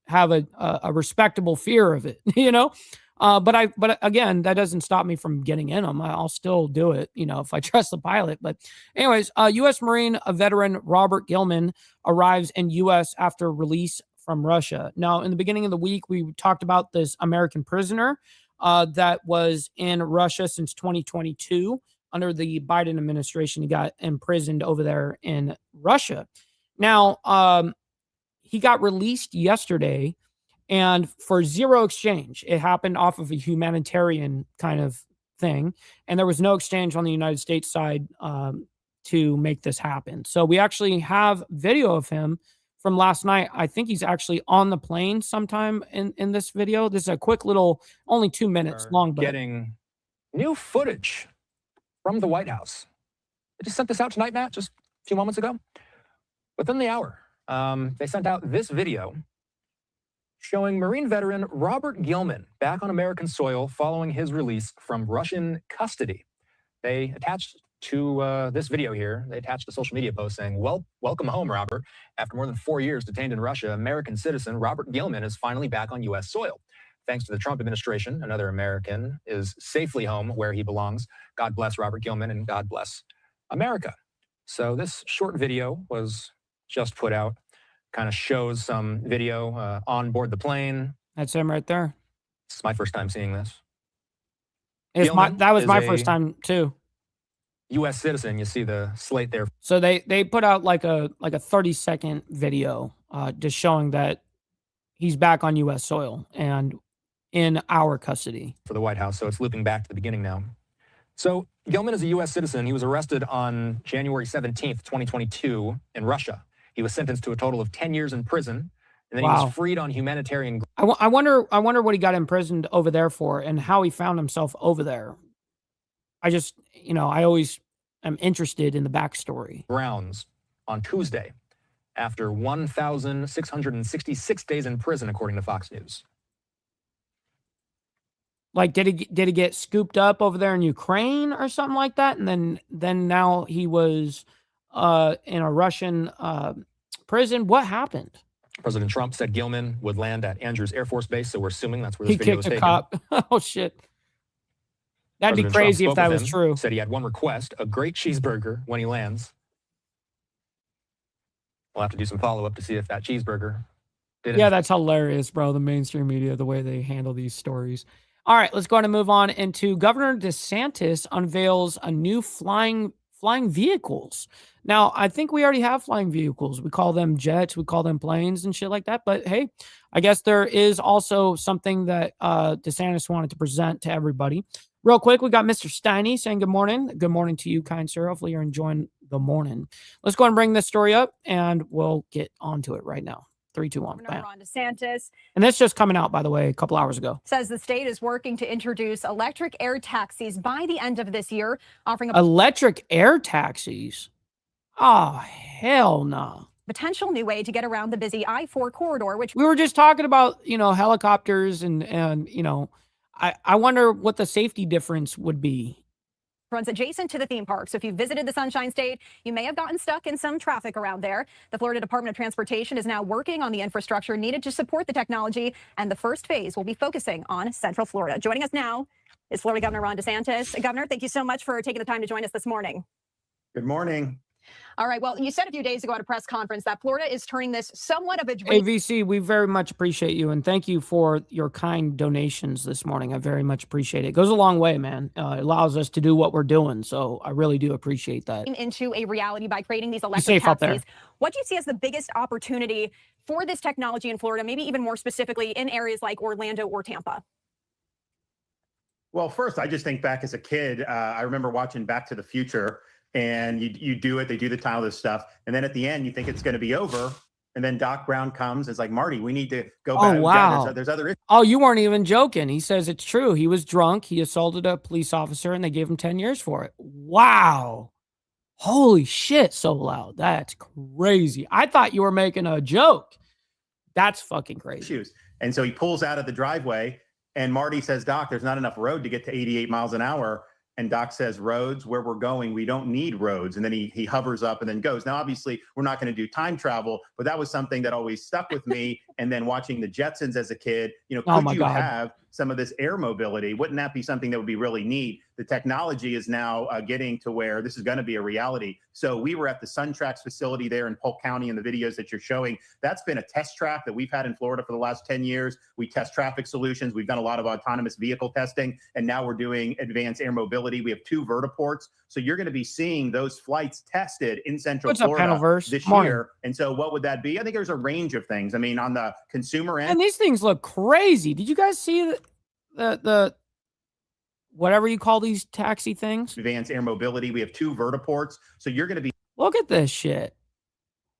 have a respectable fear of it, you know? But again, that doesn't stop me from getting in them. I'll still do it, you know, if I trust the pilot. But anyways, U.S. Marine veteran Robert Gilman arrives in U.S. after release from Russia. Now, in the beginning of the week, we talked about this American prisoner that was in Russia since 2022 under the Biden administration. He got imprisoned over there in Russia. Now, he got released yesterday, and for zero exchange. It happened off of a humanitarian kind of thing, and there was no exchange on the United States side to make this happen. So we actually have video of him from last night. I think he's actually on the plane sometime in this video. This is a quick little, only 2 minutes long, but getting new footage from the White House. I just sent this out tonight, Matt, just a few moments ago. Within the hour, they sent out this video showing Marine veteran Robert Gilman back on American soil following his release from Russian custody. They attached to this video here, they attached a social media post saying, welcome home, Robert. After more than 4 years detained in Russia, American citizen Robert Gilman is finally back on U.S. soil. Thanks to the Trump administration, another American is safely home where he belongs. God bless Robert Gilman and God bless America. So this short video was just put out, kind of shows some video on board the plane. That's him right there. It's my first time seeing this. That was my first time too. U.S. citizen, you see the slate there. So they put out like a 30-second video just showing that he's back on U.S. soil and in our custody. For the White House, so it's looping back to the beginning now. So Gilman is a U.S. citizen. He was arrested on January 17th, 2022 in Russia. He was sentenced to a total of 10 years in prison, and then he was freed on humanitarian. I wonder what he got imprisoned over there for and how he found himself over there. I just, you know, I always am interested in the backstory. Grounds on Tuesday after 1,666 days in prison, according to Fox News. Like, did he get scooped up over there in Ukraine or something like that? And then now he was in a Russian prison. What happened? President Trump said Gilman would land at Andrews Air Force Base, so we're assuming that's where this video was taken. He kicked a cop. Oh, shit. That'd be crazy if that was true. Said he had one request, a great cheeseburger when he lands. We'll have to do some follow-up to see if that cheeseburger did. Yeah, that's hilarious, bro. The mainstream media, the way they handle these stories. All right, let's go ahead and move on into Governor DeSantis unveils a new flying vehicles. Now, I think we already have flying vehicles. We call them jets, we call them planes and shit like that. But hey, I guess there is also something that DeSantis wanted to present to everybody. Real quick, we got Mr. Steiny saying good morning. Good morning to you, kind sir. Hopefully you're enjoying the morning. Let's go ahead and bring this story up, and we'll get onto it right now. 3, 2, 1. Bam. Ron DeSantis. And that's just coming out, by the way, a couple hours ago. Says the state is working to introduce electric air taxis by the end of this year, offering electric air taxis. Oh, hell no. Potential new way to get around the busy I-4 corridor, which we were just talking about, you know, helicopters and you know, I wonder what the safety difference would be. Runs adjacent to the theme park. So if you visited the Sunshine State, you may have gotten stuck in some traffic around there. The Florida Department of Transportation is now working on the infrastructure needed to support the technology, and the first phase will be focusing on Central Florida. Joining us now is Florida Governor Ron DeSantis. Governor, thank you so much for taking the time to join us this morning. Good morning. All right. Well, you said a few days ago at a press conference that Florida is turning this somewhat of a dream. AVC, we very much appreciate you, and thank you for your kind donations this morning. I very much appreciate it. It goes a long way, man. It allows us to do what we're doing, so I really do appreciate that. Into a reality by creating these Be electric safe out there. taxis. What do you see as the biggest opportunity for this technology in Florida, maybe even more specifically in areas like Orlando or Tampa? Well, first, I just think back as a kid, I remember watching Back to the Future, and you do it, they do the time of this stuff, and then at the end, you think it's going to be over, and then Doc Brown comes, it's like, Marty, we need to go back. Oh, wow. There's other issues. Oh, you weren't even joking. He says it's true. He was drunk. He assaulted a police officer, and they gave him 10 years for it. Wow. Holy shit, so loud. That's crazy. I thought you were making a joke. That's fucking crazy. And so he pulls out of the driveway, and Marty says, Doc, there's not enough road to get to 88 miles an hour. And Doc says, roads, where we're going, we don't need roads. And then he hovers up and then goes. Now, obviously, we're not going to do time travel, but that was something that always stuck with me. And then watching the Jetsons as a kid, you know, could you have some of this air mobility? Wouldn't that be something that would be really neat? The technology is now getting to where this is going to be a reality. So we were at the SunTrax facility there in Polk County in the videos that you're showing. That's been a test track that we've had in Florida for the last 10 years. We test traffic solutions. We've done a lot of autonomous vehicle testing, and now we're doing advanced air mobility. We have 2 vertiports. So you're going to be seeing those flights tested in Central Florida this year. And so what would that be? I think there's a range of things. I mean, on the consumer end. And these things look crazy. Did you guys see the whatever you call these taxi things? Advanced air mobility. We have 2 vertiports. So you're going to be. Look at this shit.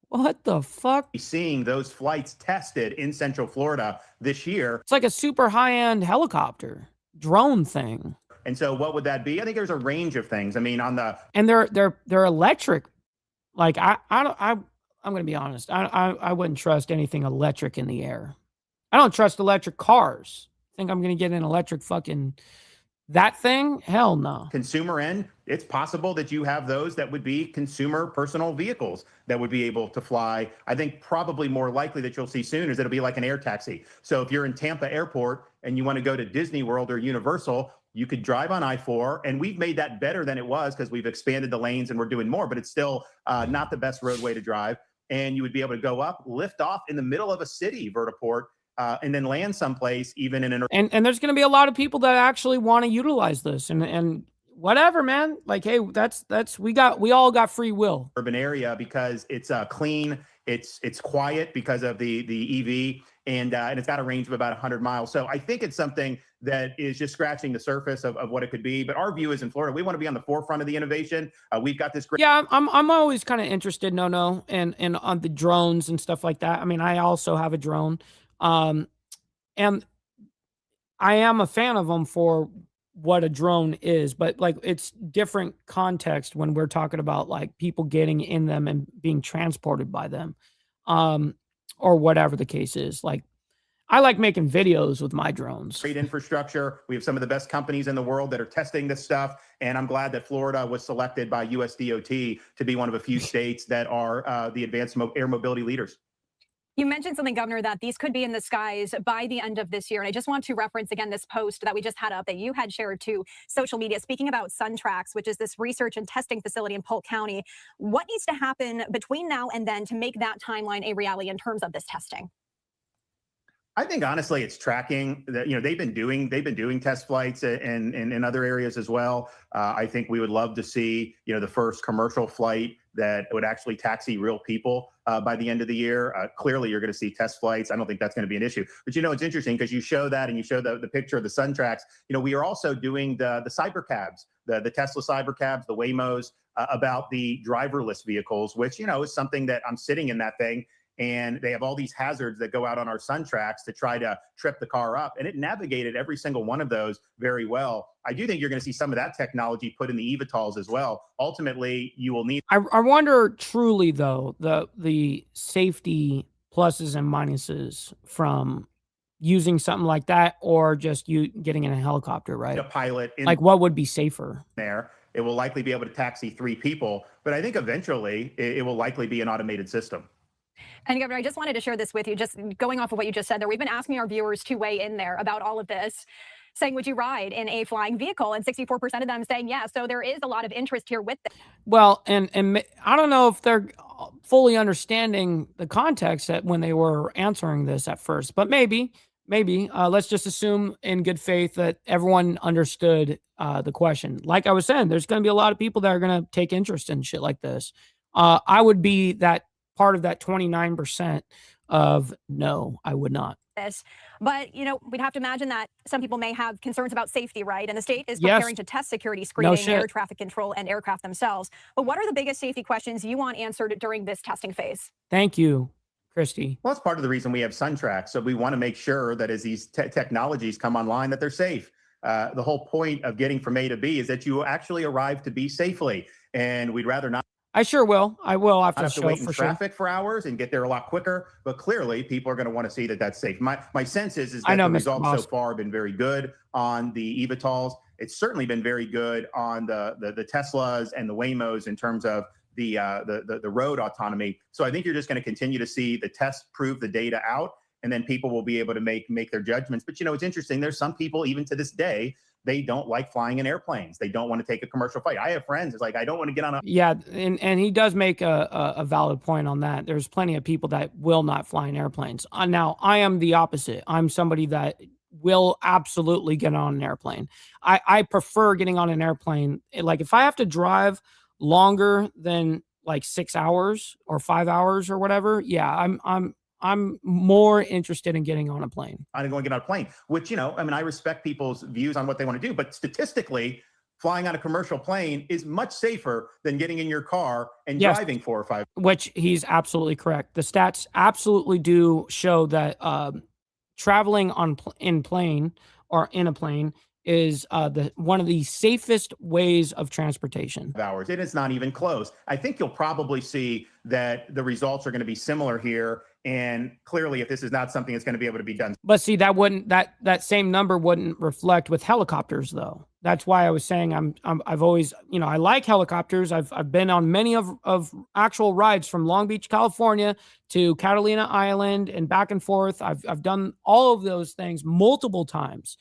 What the fuck? Seeing those flights tested in Central Florida this year. It's like a super high-end helicopter drone thing. And so what would that be? I think there's a range of things. I mean, on the. And they're electric. Like I'm going to be honest. I wouldn't trust anything electric in the air. I don't trust electric cars. Think I'm going to get an electric fucking that thing? Hell no. Consumer end, it's possible that you have those that would be consumer personal vehicles that would be able to fly. I think probably more likely that you'll see soon is it'll be like an air taxi. So if you're in Tampa Airport and you want to go to Disney World or Universal, you could drive on I-4, and we've made that better than it was because we've expanded the lanes and we're doing more, but it's still not the best roadway to drive. And you would be able to go up, lift off in the middle of a city vertiport, and then land someplace even in an. And there's going to be a lot of people that actually want to utilize this and whatever, man. Like, hey, that's we all got free will. Urban area because it's clean, it's quiet because of the EV, and it's got a range of about 100 miles. So I think it's something that is just scratching the surface of what it could be. But our view is in Florida, we want to be on the forefront of the innovation. We've got this great. Yeah, I'm always kind of interested, and on the drones and stuff like that. I mean, I also have a drone. And I am a fan of them for what a drone is, but like it's different context when we're talking about like people getting in them and being transported by them, or whatever the case is. Like I like making videos with my drones. Great infrastructure. We have some of the best companies in the world that are testing this stuff. And I'm glad that Florida was selected by USDOT to be one of a few states that are the advanced air mobility leaders. You mentioned something, Governor, that these could be in the skies by the end of this year. And I just want to reference again this post that we just had up that you had shared to social media, speaking about SunTrax, which is this research and testing facility in Polk County. What needs to happen between now and then to make that timeline a reality in terms of this testing? I think honestly, it's tracking that, they've been doing test flights in other areas as well. I think we would love to see, the first commercial flight that would actually taxi real people by the end of the year. Clearly, you're going to see test flights. I don't think that's going to be an issue. But it's interesting because you show that and you show the picture of the SunTrax. We are also doing the cyber cabs, the Tesla cyber cabs, the Waymos, about the driverless vehicles, which is something that I'm sitting in that thing. And they have all these hazards that go out on our SunTrax to try to trip the car up. And it navigated every single one of those very well. I do think you're going to see some of that technology put in the eVTOLs as well. Ultimately, you will need. I wonder truly, though, the safety pluses and minuses from using something like that or just you getting in a helicopter, right? A pilot. Like what would be safer? There. It will likely be able to taxi 3 people. But I think eventually it will likely be an automated system. And Governor, I just wanted to share this with you, just going off of what you just said there. We've been asking our viewers to weigh in there about all of this. saying, would you ride in a flying vehicle? And 64% of them saying yes. So there is a lot of interest here with this. Well, and I don't know if they're fully understanding the context that when they were answering this at first, but maybe let's just assume in good faith that everyone understood the question. Like I was saying, there's going to be a lot of people that are going to take interest in shit like this. I would be that part of that 29% of no, I would not. This, but we'd have to imagine that some people may have concerns about safety, right? And the state is preparing to test security screening, air traffic control, and aircraft themselves. But what are the biggest safety questions you want answered during this testing phase? Thank you, Christy. Well, that's part of the reason we have SunTrack. So we want to make sure that as these technologies come online, that they're safe. The whole point of getting from A to B is that you actually arrive to B safely. And we'd rather not. I sure will. I will after the the show show wait in for traffic for hours and get there a lot quicker. But clearly, people are going to want to see that that's safe. My sense is I that know, the Mr. results Moss. so far have been very good on the eVTOLs. It's certainly been very good on the Teslas and the Waymos in terms of the road autonomy. So I think you're just going to continue to see the tests prove the data out, and then people will be able to make their judgments. But it's interesting. There's some people even to this day, they don't like flying in airplanes. They don't want to take a commercial flight. I have friends. It's like, I don't want to get on a. Yeah, and he does make a valid point on that. There's plenty of people that will not fly in airplanes. Now, I am the opposite. I'm somebody that will absolutely get on an airplane. I prefer getting on an airplane. Like if I have to drive longer than like 6 hours or 5 hours or whatever, yeah, I'm more interested in getting on a plane. I'm going to get on a plane, which, I respect people's views on what they want to do, but statistically, flying on a commercial plane is much safer than getting in your car and driving 4 or 5. Which he's absolutely correct. The stats absolutely do show that traveling in plane or in a plane is one of the safest ways of transportation. Hours. It is not even close. I think you'll probably see that the results are going to be similar here. And clearly, if this is not something that's going to be able to be done. But see, that same number wouldn't reflect with helicopters, though. That's why I was saying I've always, I like helicopters. I've been on many of actual rides from Long Beach, California to Catalina Island and back and forth. I've done all of those things multiple times.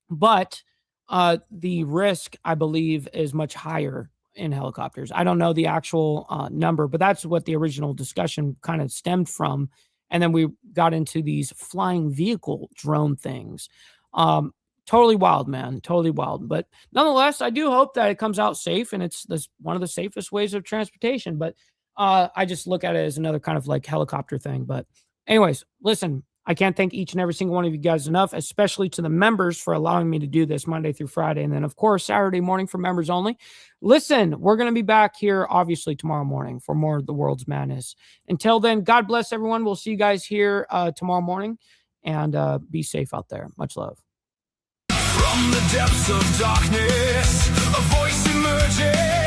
But the risk, I believe, is much higher in helicopters. I don't know the actual number, but that's what the original discussion kind of stemmed from. And then we got into these flying vehicle drone things. Totally wild, man. Totally wild. But nonetheless, I do hope that it comes out safe and it's one of the safest ways of transportation. But I just look at it as another kind of like helicopter thing. But anyways, listen, I can't thank each and every single one of you guys enough, especially to the members for allowing me to do this Monday through Friday. And then, of course, Saturday morning for members only. Listen, we're going to be back here, obviously, tomorrow morning for more of the world's madness. Until then, God bless everyone. We'll see you guys here tomorrow morning. And be safe out there. Much love. From the depths of darkness, a voice emerges.